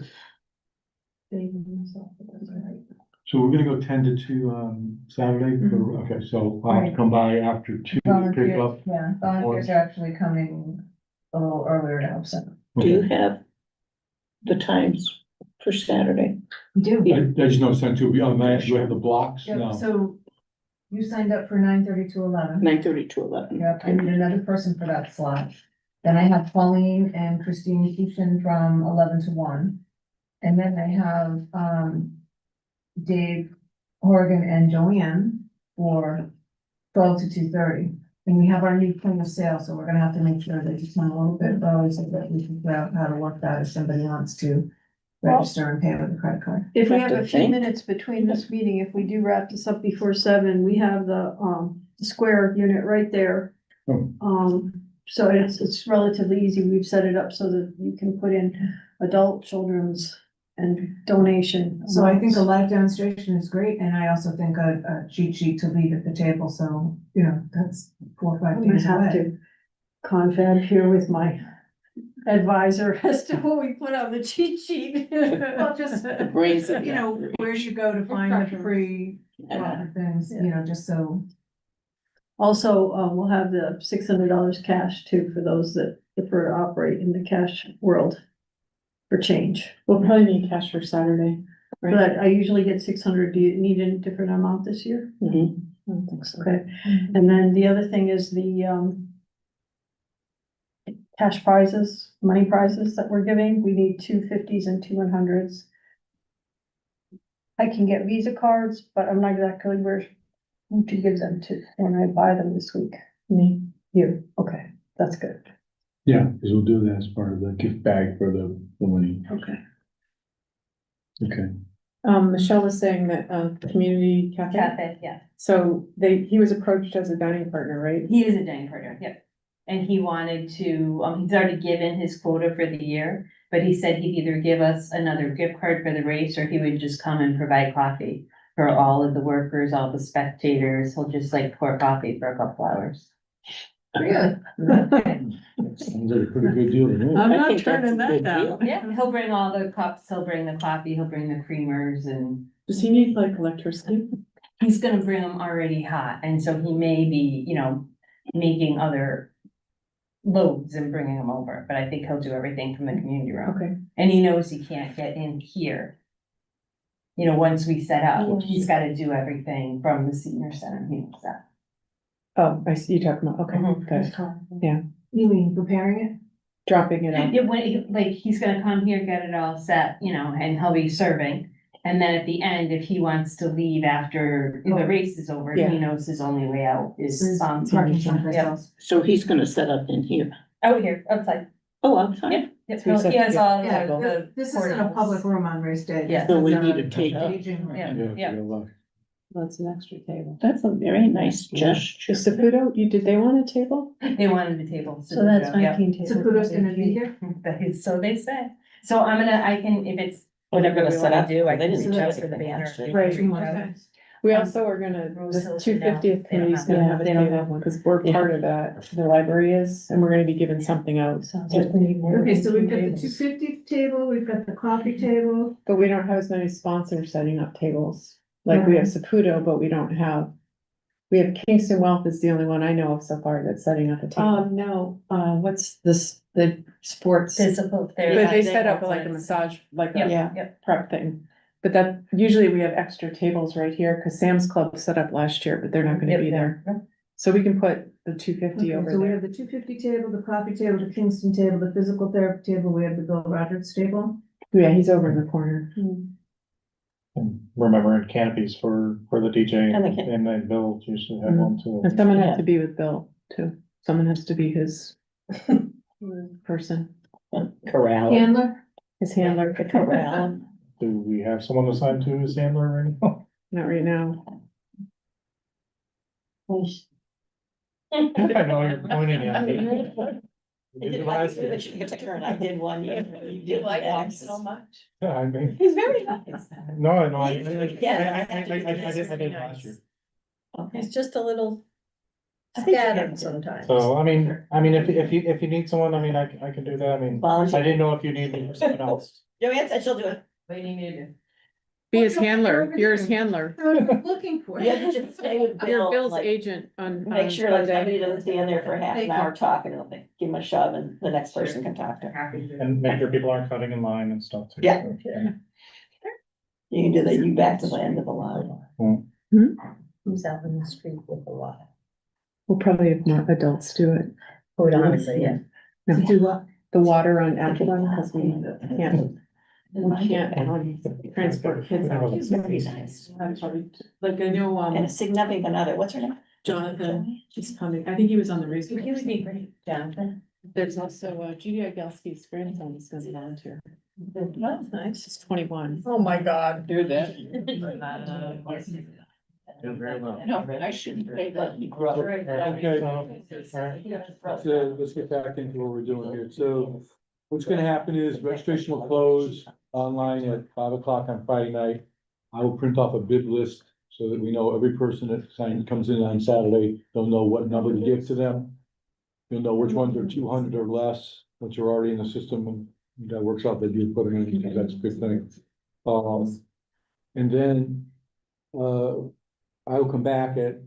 C: so we're gonna go 10 to 2 on Saturday, okay, so I'll have to come by after 2 to pick up.
A: Yeah, volunteers are actually coming a little earlier now, so.
B: Do you
C: Okay.
B: have the times for Saturday?
A: We do.
C: I just noticed that too, do I have the blocks?
A: Yep,
C: No.
A: so you signed up for 9:30 to 11.
B: 9:30 to 11.
A: Yep, I need another person for that slot. Then I have Pauline and Christine Keeshan from 11 to 1. And then I have, Dave Horgan and Joanne for 12 to 2:30. And we have our new point of sale, so we're gonna have to make sure that it's not a little bit early so that we can figure out how to work that if somebody wants to register and pay with a credit card.
G: if we
B: Have
G: have
B: to
G: a few
B: think.
G: minutes between this meeting, if we do wrap this up before 7, we have the square unit right there.
C: Oh.
G: So it's relatively easy. We've set it up so that you can put in adult, children's and donation.
A: So I think a live demonstration is great, and I also think a cheat sheet to leave at the table, so, you know, that's 4 or 5
G: I'm gonna
A: days
G: have
A: away.
G: to confab here with my advisor as to what we put on the cheat sheet.
A: Well, just,
B: The brains of
A: you know, where do you go to find the free things, you know, just so.
G: Also, we'll have the $600 cash too for those that prefer to operate in the cash world for change.
J: we'll probably need cash for Saturday, right?
G: But I usually get 600. Do you need a different amount this year?
B: Mhm.
J: I don't think so.
G: Okay, and then the other thing is the cash prizes, money prizes that we're giving. We need 250s and 100s. I can get Visa cards, but I'm not exactly who to give them to when I buy them this week.
J: Me.
G: You, okay, that's good.
C: Yeah, because we'll do that as part of the gift bag for the money.
G: Okay.
C: Okay.
J: Michelle was saying that, community cafe,
D: Cafe, yeah.
J: so he was approached as a dining partner, right?
D: He is a dining partner, yep. And he wanted to, he's already given his quota for the year, but he said he'd either give us another gift card for the race, or he would just come and provide coffee for all of the workers, all the spectators. He'll just like pour coffee for a couple hours.
A: Really?
C: Sounds like a pretty good deal to me.
J: I'm
B: I
J: not
B: think that's a
J: turning that
B: good
J: down.
B: deal.
D: Yeah, he'll bring all the cups, he'll bring the coffee, he'll bring the creamers, and
J: Does he need like electricity?
D: he's gonna bring them already hot, and so he may be, you know, making other loads and bringing them over, but I think he'll do everything from the community room.
J: Okay.
D: And he knows he can't get in here. You know, once we set up, he's gotta do everything from the senior center, he knows that.
J: Oh, I see you talking about, okay,
D: Mhm.
J: good.
A: You mean preparing it?
J: Dropping it off.
D: Yeah, when, like, he's gonna come here, get it all set, you know, and he'll be serving. And then at the end, if he wants to leave after the race is over,
J: Yeah.
D: he knows his only way out is,
A: Parking someplace
D: yeah.
A: else.
B: So he's gonna set up in here.
D: Out here, outside.
B: Oh, outside?
D: Yep, yep,
J: So we just have
D: he
J: to
D: has
J: get
D: all
A: Yeah,
D: the.
A: this isn't a public room on race day.
D: Yeah.
B: So we
A: This is
B: need
A: a
B: to take up.
A: staging room.
D: Yeah, yeah.
C: good luck.
J: That's an extra table.
B: That's a very nice
J: Yeah.
B: gesture.
J: Is Saputo, did they want a table?
D: They wanted the table.
G: So that's
D: yeah.
G: 19 tables.
A: So kudos gonna be here?
D: So they say. So I'm gonna, I can, if it's
B: Oh, they're
D: whatever
B: gonna
D: we
B: set
D: wanna
B: up?
D: do, I
B: They
D: can
B: didn't
D: reach
B: do
D: out for the
B: anything,
D: banner.
B: actually.
J: Right.
A: Okay.
J: We also are gonna,
D: Rose
J: the
D: Hills
J: two
D: now,
J: fiftieth
D: they don't
J: committee's
D: have
J: gonna
D: one.
J: have a
D: They don't
J: table,
D: have one.
J: because we're
B: Yeah.
J: part of that, the library is, and we're gonna be giving something out.
A: Okay, so we've got the 250 table, we've got the coffee table.
J: But we don't have as many sponsors setting up tables, like we have Saputo, but we don't have. We have Kingston Wealth is the only one I know of so far that's setting up a table.
K: No, what's this, the sports?
D: Physical therapy.
J: But they set up like a massage, like a
D: Yeah, yeah.
J: prep thing. But that, usually we have extra tables right here, cause Sam's Club set up last year, but they're not gonna
D: Yep,
J: be
D: yeah.
J: there. So we can put the 250
A: Okay,
J: over
A: so we
J: there.
A: have the 250 table, the coffee table, the Kingston table, the physical therapy table, we have the Bill Rogers table.
J: Yeah, he's over in the corner.
F: And remembering canopies for the DJ
I: And the ca-
F: and then Bill usually have one too.
J: And someone has
B: Yeah.
J: to be with Bill too. Someone has to be his person,
B: Corral.
A: Handler?
J: his handler.
B: Corral.
F: do we have someone assigned to Sandler right now?
K: Not right now.
F: I know you're pointing at me.
I: That you get to turn, I did one year. You did like that so much.
F: I mean,
I: He's very nice.
F: no, I
I: Yeah.
F: did last year.
I: Okay.
G: It's just a little
I: I think you
G: scattered
I: did.
G: sometimes.
F: So, I mean, if you need someone, I mean, I can do that, I mean, I
I: Volunteer.
F: didn't know if you needed someone else.
I: Joanne said she'll do it.
D: What do you need to do?
K: Be his handler, you're his handler.
A: I was looking for
I: You
A: it.
I: have to just stay with
K: You're
I: Bill,
K: Bill's
I: like,
K: agent on.
I: make sure like
K: Sunday.
I: somebody doesn't stand there for half an
A: Thank
I: hour talking, and they'll give him a shove and the next person can talk to her.
D: Happy to.
F: And make sure people aren't cutting in line and stuff too.
I: Yeah. You can do that, you back to the end of the line.
L: Who's out in the street with a lot?
K: We'll probably have more adults do it.
L: Quite honestly, yeah.
K: No. Do what? The water on Ashland, because we can't transport kids out.
I: He's very nice.
K: I'd probably- Like I know,
I: And a significant other, what's her name?
K: Jonathan is coming, I think he was on the race.
L: He would be great, Jonathan.
K: There's also, Judy Igelski's grandson is gonna volunteer.
L: That's nice.
K: She's 21.
G: Oh, my God.
K: Do that.
I: No, I shouldn't, they let me grow.
C: Okay. Let's get back into what we're doing here. So what's gonna happen is registration will close online at 5 o'clock on Friday night. I will print off a bid list so that we know every person that comes in on Saturday, they'll know what number to give to them. You'll know which ones are 200 or less, which are already in the system, and that works out, that you put them in, because that's a good thing. And then, I will come back at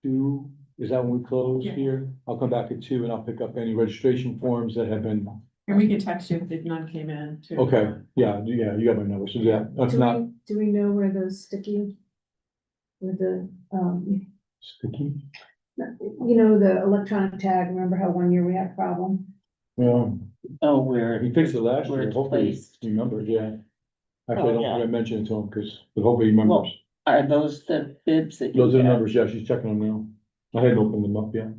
C: 2, is that when we close
K: Yeah.
C: here? I'll come back at 2 and I'll pick up any registration forms that have been,
K: And we can text you if none came in too.
C: okay, yeah, you got my number, so yeah, that's not
A: Do we know where those sticky? With the,
C: sticky.
A: you know, the electronic tag, remember how one year we had a problem?
C: Well,
B: Oh, where,
C: he fixed it last
B: Where
C: year,
B: it's
C: hopefully
B: placed.
C: he remembers, yeah. Actually, I
B: Oh,
C: don't
B: yeah.
C: think I mentioned it to him, but hopefully he remembers.
B: are those the bibs that you
C: Those are the
B: got?
C: numbers, yeah, she's checking them now. I hadn't opened them up yet.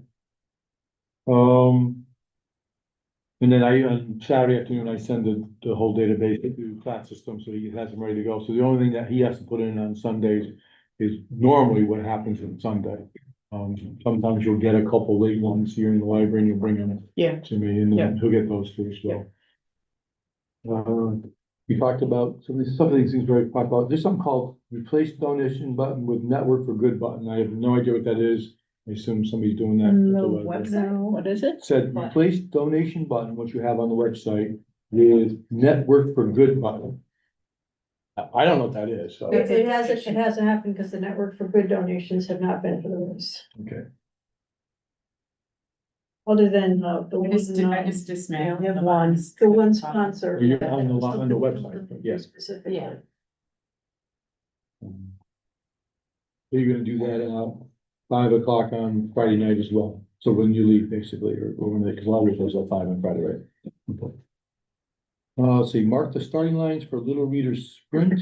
C: And then on Saturday afternoon, I send the whole database to the class system, so he has them ready to go. So the only thing that he has to put in on Sundays is normally what happens on Sunday. Sometimes you'll get a couple late ones here in the library and you'll bring them
K: Yeah.
C: to me, and then he'll get those too as well. We talked about, some of these things we talked about, there's something called replace donation button with network for good button. I have no idea what that is. I assume somebody's doing that. at the library.
B: What is it?
C: Said replace donation button, which you have on the website, with network for good button. I don't know what that is, so,
G: It hasn't happened because the Network for Good donations have not been for the race,
C: okay.
G: other than, the
K: I
G: one,
K: just dismay.
G: we have one, the one sponsor.
C: You're on the website, but yes.
G: Specific.
K: Yeah.
C: So you're gonna do that at 5 o'clock on Friday night as well, so when you leave, basically, or when they, because a lot of it goes at 5 on Friday, right? Okay. Let's see, mark the starting lines for Little Readers Sprint.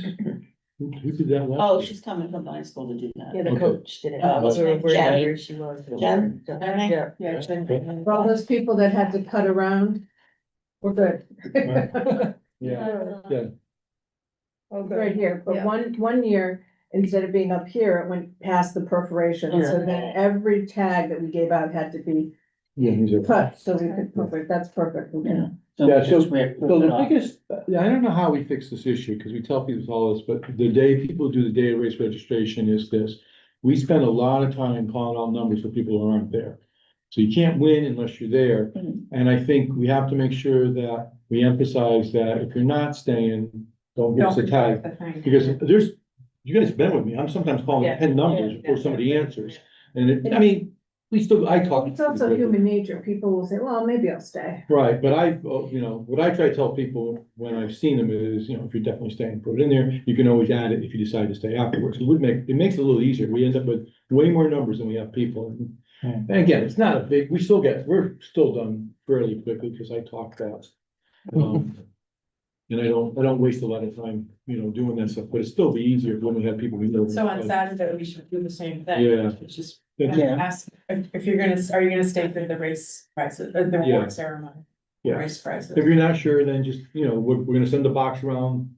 C: Who did that last?
I: Oh,
C: year?
I: she's coming from the high school to do that.
L: Yeah, the
C: Okay.
L: coach did it.
I: What's her name? Jen?
L: Where she was.
I: Jen?
L: Yeah.
K: Yeah.
A: For all those people that had to cut around, we're good.
C: Yeah, yeah,
A: Right here, but
G: Yeah.
A: one year, instead of being up here, it went past the perforation, so then every tag that we gave out had to be
C: yeah, these are.
A: cut, so we could, perfect, that's perfect.
I: Yeah.
C: Yeah, so,
B: just rip
C: so
B: it
C: the
B: off.
C: biggest, I don't know how we fix this issue, because we tell people all this, but the day people do the day of race registration is this. We spend a lot of time calling out numbers for people who aren't there. So you can't win unless you're there, and I think we have to make sure that we emphasize that if you're not staying, don't give us a tag. Because you guys have been with me, I'm sometimes calling
K: Yeah.
C: 10 numbers before somebody answers, and I mean, I talk.
A: It's also human nature, people will say, well, maybe I'll stay.
C: Right, but what I try to tell people when I've seen them is, if you're definitely staying, put it in there. You can always add it if you decide to stay afterwards. It makes it a little easier. We end up with way more numbers than we have people. And again, it's not a big, we're still done fairly quickly because I talk fast. And I don't waste a lot of time, doing that stuff, but it'd still be easier when we have people we know.
K: So on Saturday, we should do the same thing.
C: Yeah.
K: It's just
B: Yeah.
K: ask if you're are you gonna stay for the race prices, the
C: Yeah.
K: award ceremony?
C: Yeah.
K: Race prices.
C: If you're not sure, then just, we're gonna send the box around.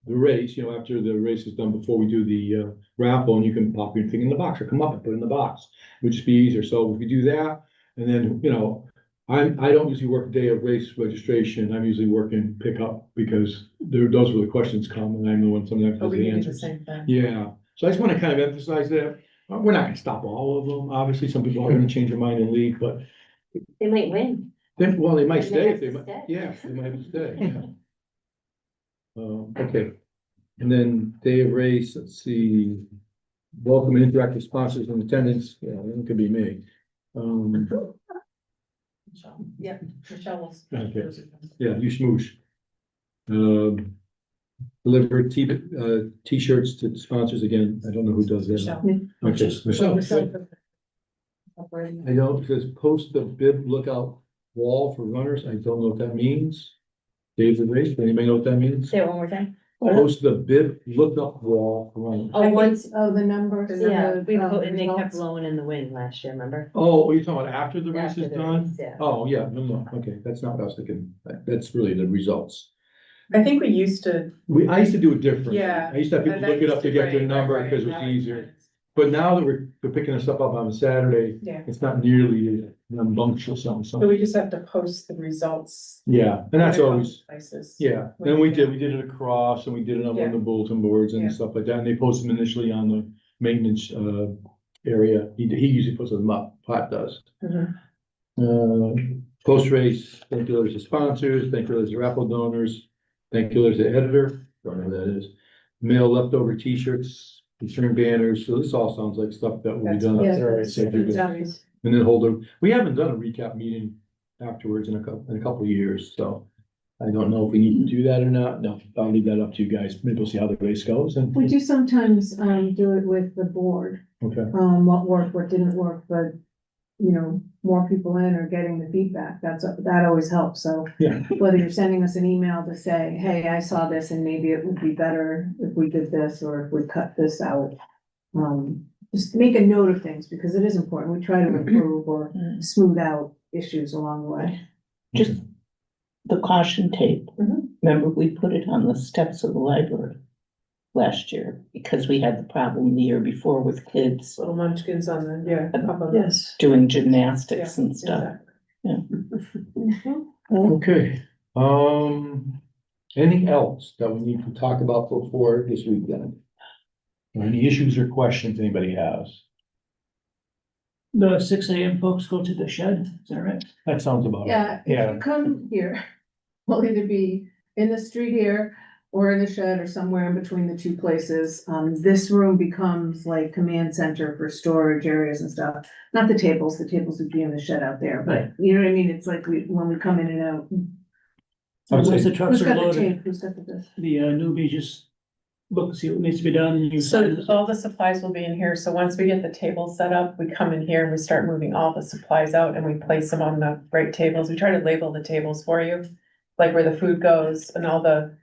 C: the race, you know, after the race is done, before we do the raffle, and you can pop your thing in the box or come up and put it in the box, would just be easier. So if we do that, and then, you know, I don't usually work a day of race registration. I'm usually working pickup because those where the questions come, and I'm the one sometimes
K: Oh,
C: has
K: we
C: the
K: can do the
C: answers.
K: same thing.
C: Yeah, so I just want to kind of emphasize that. We're not gonna stop all of them. Obviously, some people are gonna change their mind and leave, but
D: They might win.
C: then, well, they might
D: And they
C: stay
D: have
C: if they
D: to
C: might,
D: stay.
C: yeah, they might have to stay, yeah. Okay, and then day of race, let's see. Welcome and interactive sponsors in attendance, yeah, that could be me.
J: Yeah, Michelle will.
C: Okay. Yeah, you smoosh. Deliver t-shirts to sponsors again, I don't know who does that. Okay, Michelle. I know, it says post the bib lookout wall for runners, I don't know what that means. Days of race, anybody know what that means?
D: Say it one more time.
C: Post the bib lookup wall for runners.
D: Oh, once,
A: Oh, the numbers.
D: yeah,
A: the,
D: and they kept
A: results.
D: blowing in the wind last year, remember?
C: Oh, are you talking about after the race
D: After
C: is
D: the
C: done?
D: race, yeah.
C: Oh, yeah, no, okay, that's not what I was thinking, that's really the results.
K: I think we used to,
C: I used to do it different.
K: Yeah,
C: I used to have people look it up to get their number because it was easier. But now that we're picking this up on a Saturday,
K: Yeah.
C: it's not nearly rambunctious,
K: so
C: so,
K: we just have to post the results.
C: yeah, and that's always,
K: Places.
C: yeah. Then we did it across and we did it on one of the bulletin boards and
K: Yeah.
C: stuff like that, and they post them initially on the maintenance, area. He usually puts them up, Pat does. Post race, thank you letters to sponsors, thank you letters to raffle donors, thank you letters to editor, don't know who that is. Mail leftover t-shirts, return banners, so this all sounds like stuff that will be done.
G: Yeah,
C: after,
G: that's-
C: so do this. And then we haven't done a recap meeting afterwards in a couple of years, so. I don't know if we need to do that or not, no, I'll leave that up to you guys, maybe we'll see how the race goes and.
A: We do sometimes, do it with the board,
C: Okay,
A: what worked, what didn't work, but, you know, more people in or getting the feedback, that always helps, so.
C: yeah,
A: Whether you're sending us an email to say, hey, I saw this and maybe it would be better if we did this, or if we cut this out. Just make a note of things, because it is important, we try to improve or smooth out issues along the way.
B: Just the caution tape.
A: Mhm.
B: Remember, we put it on the steps of the library last year because we had the problem the year before with kids
K: Little munchkins on the, yeah. up on the-
G: Yes.
B: doing gymnastics
K: Yeah,
B: and stuff.
K: exactly.
C: okay, anything else that we need to talk about before this weekend? Or any issues or questions anybody has?
F: The 6 a.m. folks go to the shed, is that right?
C: That sounds about it.
A: Yeah, if you come here, we'll either be in the street here or in the shed or somewhere in between the two places. This room becomes like command center for storage areas and stuff. Not the tables would be in the shed out there, but you know what I mean? It's like when we come in and out.
C: I would
F: Once
C: say-
F: the trucks
A: Who's
F: are
A: got the
F: loaded,
A: tape? Who's got the this?
F: the newbie just look, see what needs to be done, and you
K: So
F: sign it.
K: all the supplies will be in here, so once we get the table set up, we come in here and we start moving all the supplies out and we place them on the right tables. We try to label the tables for you, like where the food goes and all the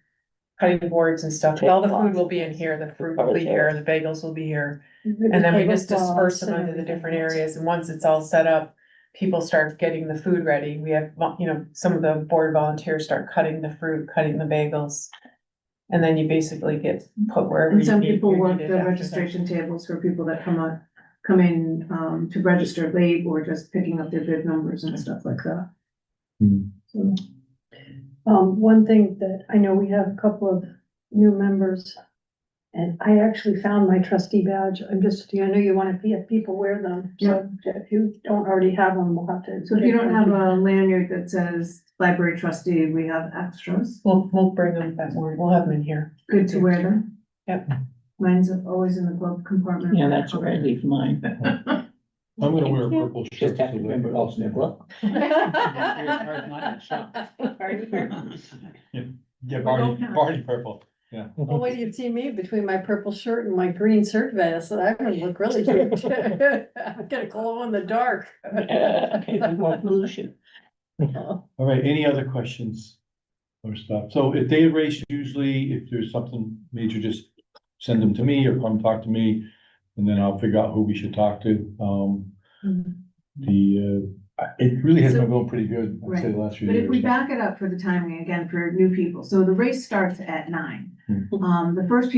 K: cutting boards and stuff. All the food will be in here, the fruit will be here, the bagels will be here. And then we just disperse them into the different areas, and once it's all set up, people start getting the food ready. We have, you know, some of the board volunteers start cutting the fruit, cutting the bagels. And then you basically get put wherever.
A: And some
K: you need-
A: people
K: you're
A: work
K: needed
A: the
K: after that.
A: registration tables for people that come in, to register late or just picking up their bid numbers and stuff like that.
C: Hmm.
A: So,
G: One thing that I know we have a couple of new members. And I actually found my trustee badge. I know you want to have people wear them, so if you don't already have them, we'll have to.
A: So if you don't have a lanyard that says library trustee, we have extras,
K: We'll bring them that morning. We'll have them in here.
A: good to wear them.
K: Yep.
A: Mine's always in the glove compartment.
B: Yeah, that's where I leave mine.
C: I'm gonna wear a purple shirt.
B: Just have to remember else in the glove.
C: Yeah, Barney purple.
G: Well, wait, you've seen me between my purple shirt and my green shirt vest, and I'm gonna look really cute. I'm gonna glow in the dark.
B: Okay, we won't lose you.
C: All right, any other questions or stuff? So at day of race, usually if there's something major, just send them to me or come talk to me. And then I'll figure out who we should talk to. The It really has been
A: So-
C: going pretty good, I'd say the last few
A: But if we
C: years.
A: back it up for the timing again for new people, so the race starts at 9. The first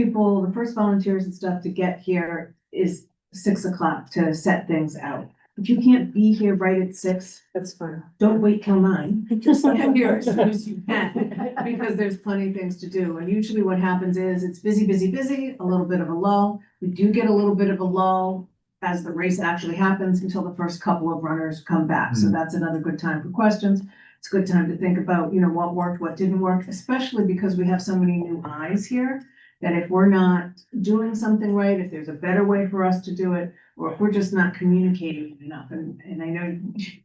A: volunteers and stuff to get here is 6 o'clock to set things out. If you can't be here right at 6,
K: That's fine.
A: don't wait till 9, just get here as soon as you can, because there's plenty of things to do. And usually what happens is it's busy, busy, busy, a little bit of a lull. We do get a little bit of a lull as the race actually happens until the first couple of runners come back. So that's another good time for questions. It's a good time to think about, what worked, what didn't work, especially because we have so many new eyes here, that if we're not doing something right, if there's a better way for us to do it, or if we're just not communicating enough, and I know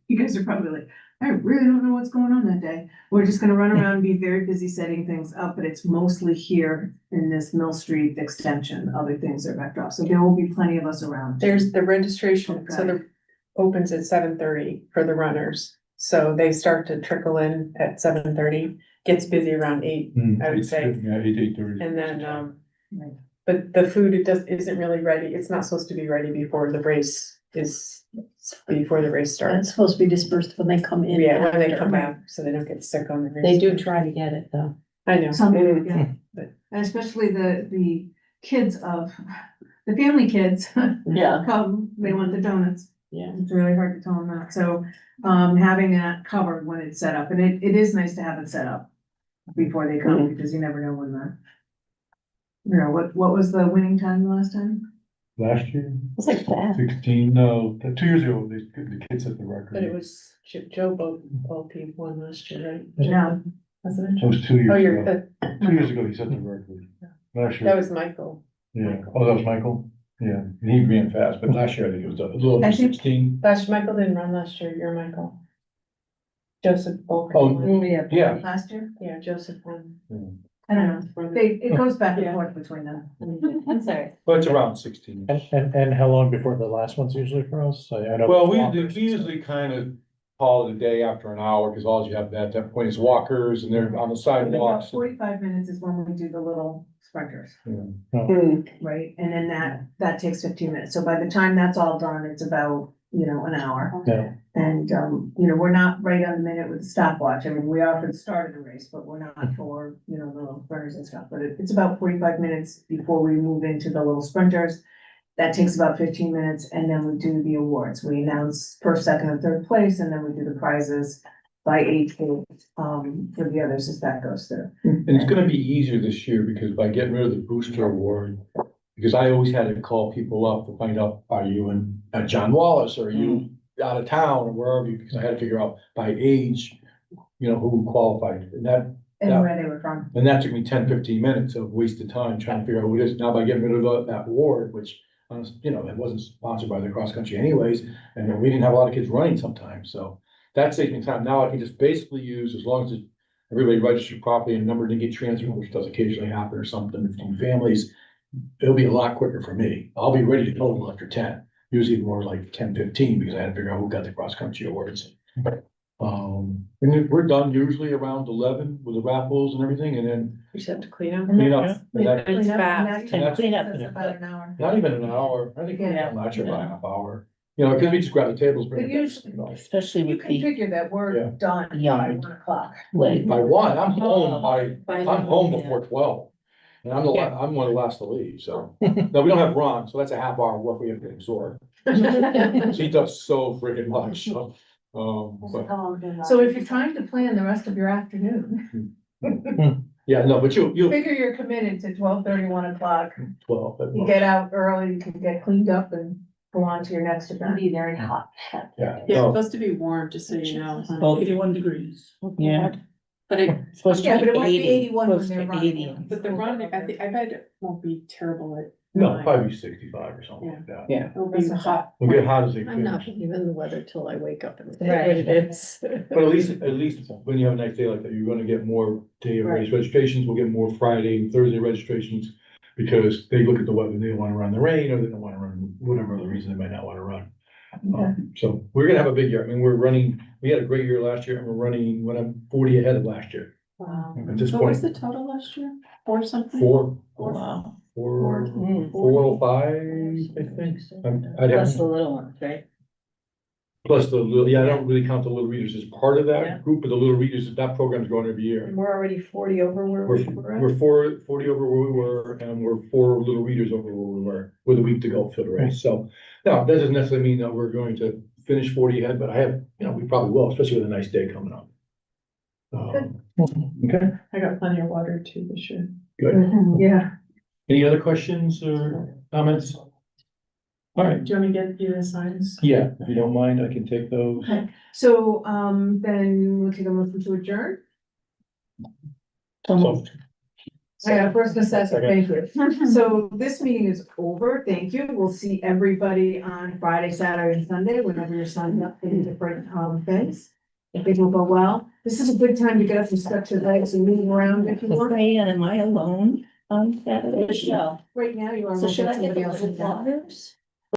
A: you guys are probably like, I really don't know what's going on that day. We're just gonna run around and be very busy setting things up, but it's mostly here in this Mill Street extension. Other things are backed off, so there will be plenty of us around.
K: There's the registration, so the opens at 7:30 for the runners. So they start to trickle in at 7:30, gets busy around 8, I would say.
C: Yeah, 8:30.
K: And then,
A: Right.
K: but the food, isn't really ready. It's not supposed to be ready before the race
G: It's
K: starts.
G: supposed to be dispersed when they come in.
K: Yeah, when they
G: after.
K: come back, so they don't get sick on the race.
J: They do try to get it though.
K: I know.
A: Some,
K: Mm.
A: yeah, and especially the kids of, the family kids
I: Yeah.
A: come, they want the donuts.
I: Yeah.
A: It's really hard to tell them that, so, having that covered when it's set up, and it is nice to have it set up before they come, because you never know when what was the winning time the last time?
C: Last year,
I: It's like that.
C: 16, no, 2 years ago, the kids set the record.
K: But it was Joe Bope won last year, right?
A: Yeah.
K: Wasn't
C: It
K: it?
C: was 2 years
K: Oh, you're,
C: ago. 2 years ago, he set the record. Last
K: that
C: year,
K: was Michael.
C: yeah, oh, that was Michael, yeah, and he ran fast, but last year I think it was a little
A: I
C: over
A: think-
C: 16.
K: Michael didn't run last year, you're Michael. Joseph Bope.
C: Oh,
K: won.
C: Yeah.
A: Last year?
K: Yeah, Joseph won.
A: I don't know, it goes back and forth between them.
I: I'm sorry.
C: But it's around 16.
F: And how long before the last one's usually for us? I know.
C: Well, we
F: walkers,
C: usually kind of call it a day after an hour, because all you have at that point is walkers, and they're on the
A: About
C: sidewalks.
A: 45 minutes is when we do the little sprinters,
C: Yeah.
A: right? And then that takes 15 minutes. So by the time that's all done, it's about, an hour.
F: Yeah.
A: And, we're not right on the minute with the stopwatch. I mean, we are for the start of the race, but we're not for, the little sprinters and stuff. But it's about 45 minutes before we move into the little sprinters. That takes about 15 minutes, and then we do the awards. We announce first, second, and third place, and then we do the prizes by age group, for the others as that goes through.
C: And it's gonna be easier this year, because by getting rid of the booster award, because I always had to call people up to find out, are you at John Wallace, or are you out of town, or wherever, because I had to figure out by age, who qualified, and
A: And where they were from.
C: that took me 10-15 minutes of wasted time trying to figure out who it is. Now by getting rid of that award, which, it wasn't sponsored by the cross country anyways, and we didn't have a lot of kids running sometimes, so that saves me time. Now I can just basically use, as long as everybody registered properly and number didn't get transferred, which does occasionally happen or something between families, it'll be a lot quicker for me. I'll be ready to go after 10, usually more like 10-15, because I had to figure out who got the cross country awards. And we're done usually around 11 with the raffles and everything, and then
K: You just have to clean up.
C: clean up. And that-
K: It's
A: Clean up,
K: fast.
A: and
C: And that's-
I: clean up.
A: that's about an hour.
C: Not even an hour, I think we're
A: Yeah.
C: not sure about a half hour, because we just grab the tables, bring
A: But
C: it
A: usually-
C: back.
I: Especially
A: You
I: with
A: can
I: the
A: figure that we're
C: Yeah.
A: done by
I: Yard.
A: 1 o'clock.
I: leg.
C: By 1, I'm home
I: By
C: I'm home
I: yeah.
C: before 12. And I'm I'm one of the last to leave, so. No, we don't have Ron, so that's a half hour work we have to absorb. He does so friggin' much, so, but,
A: So if you're trying to plan the rest of your afternoon,
C: yeah, no, but you'll
A: figure you're committed to 12:30, 1 o'clock.
C: 12. at
A: You
C: most.
A: get out early, you can get cleaned up and go on to your next event.
I: Be very hot.
C: Yeah,
K: Yeah, it's
C: no,
K: supposed to be warm, just so you know.
I: Well,
L: 81 degrees.
I: Yeah.
K: But it,
I: It's supposed
A: Yeah,
I: to
A: but it
I: be
A: won't be
I: 80,
A: 81 when
I: close
A: they're
I: to
A: running.
I: 80.
K: but the run, I bet it won't be terrible at.
C: no,
K: 9.
C: probably 65 or something like that.
I: Yeah.
K: It'll be hot.
C: We'll get hot as they
G: I'm not
C: finish.
G: even the weather till I wake up and see
A: Right.
G: what it is.
C: But at least when you have a nice day like that, you're gonna get more day of race
K: Right.
C: registrations, we'll get more Friday and Thursday registrations. Because they look at the weather, they don't wanna run in the rain, or they don't wanna run, whatever other reason they might not wanna run. So we're gonna have a big year. I mean, we had a great year last year, and we're running, when I'm 40 ahead of last year.
K: Wow.
C: At this
K: What was
C: point,
K: the total last year? 4 something?
I: Wow.
C: 405, I think. I'd
L: Plus
C: have,
L: the little ones, right?
C: Plus the little, yeah, I don't really count the little readers as part of
B: Yeah.
C: that group, but the little readers, that program's going every year.
G: And we're already 40 over where we were at.
C: We're 40 over where we were, and we're 4 little readers over where we were, with a week to go for the race, so. No, that doesn't necessarily mean that we're going to finish 40 ahead, but I have, we probably will, especially with a nice day coming up. Okay,
K: I got plenty of water too this year.
C: good.
A: Yeah.
C: Any other questions or comments? All right,
K: Do you want me to get you the signs?
C: yeah, if you don't mind, I can take those.
A: Okay, so, then we'll take a motion to adjourn.
C: So,
A: First necessity, thank you. So this meeting is over, thank you. We'll see everybody on Friday, Saturday, and Sunday, whenever you're signed up for the different, things. If it will go well, this is a good time to get up and stretch your legs and move around if you want.
G: Diane, am I alone on Saturday?
I: Michelle,
A: Right now, you are.
I: so should I get
A: somebody
I: the
A: else
I: little
A: in town.
I: waters?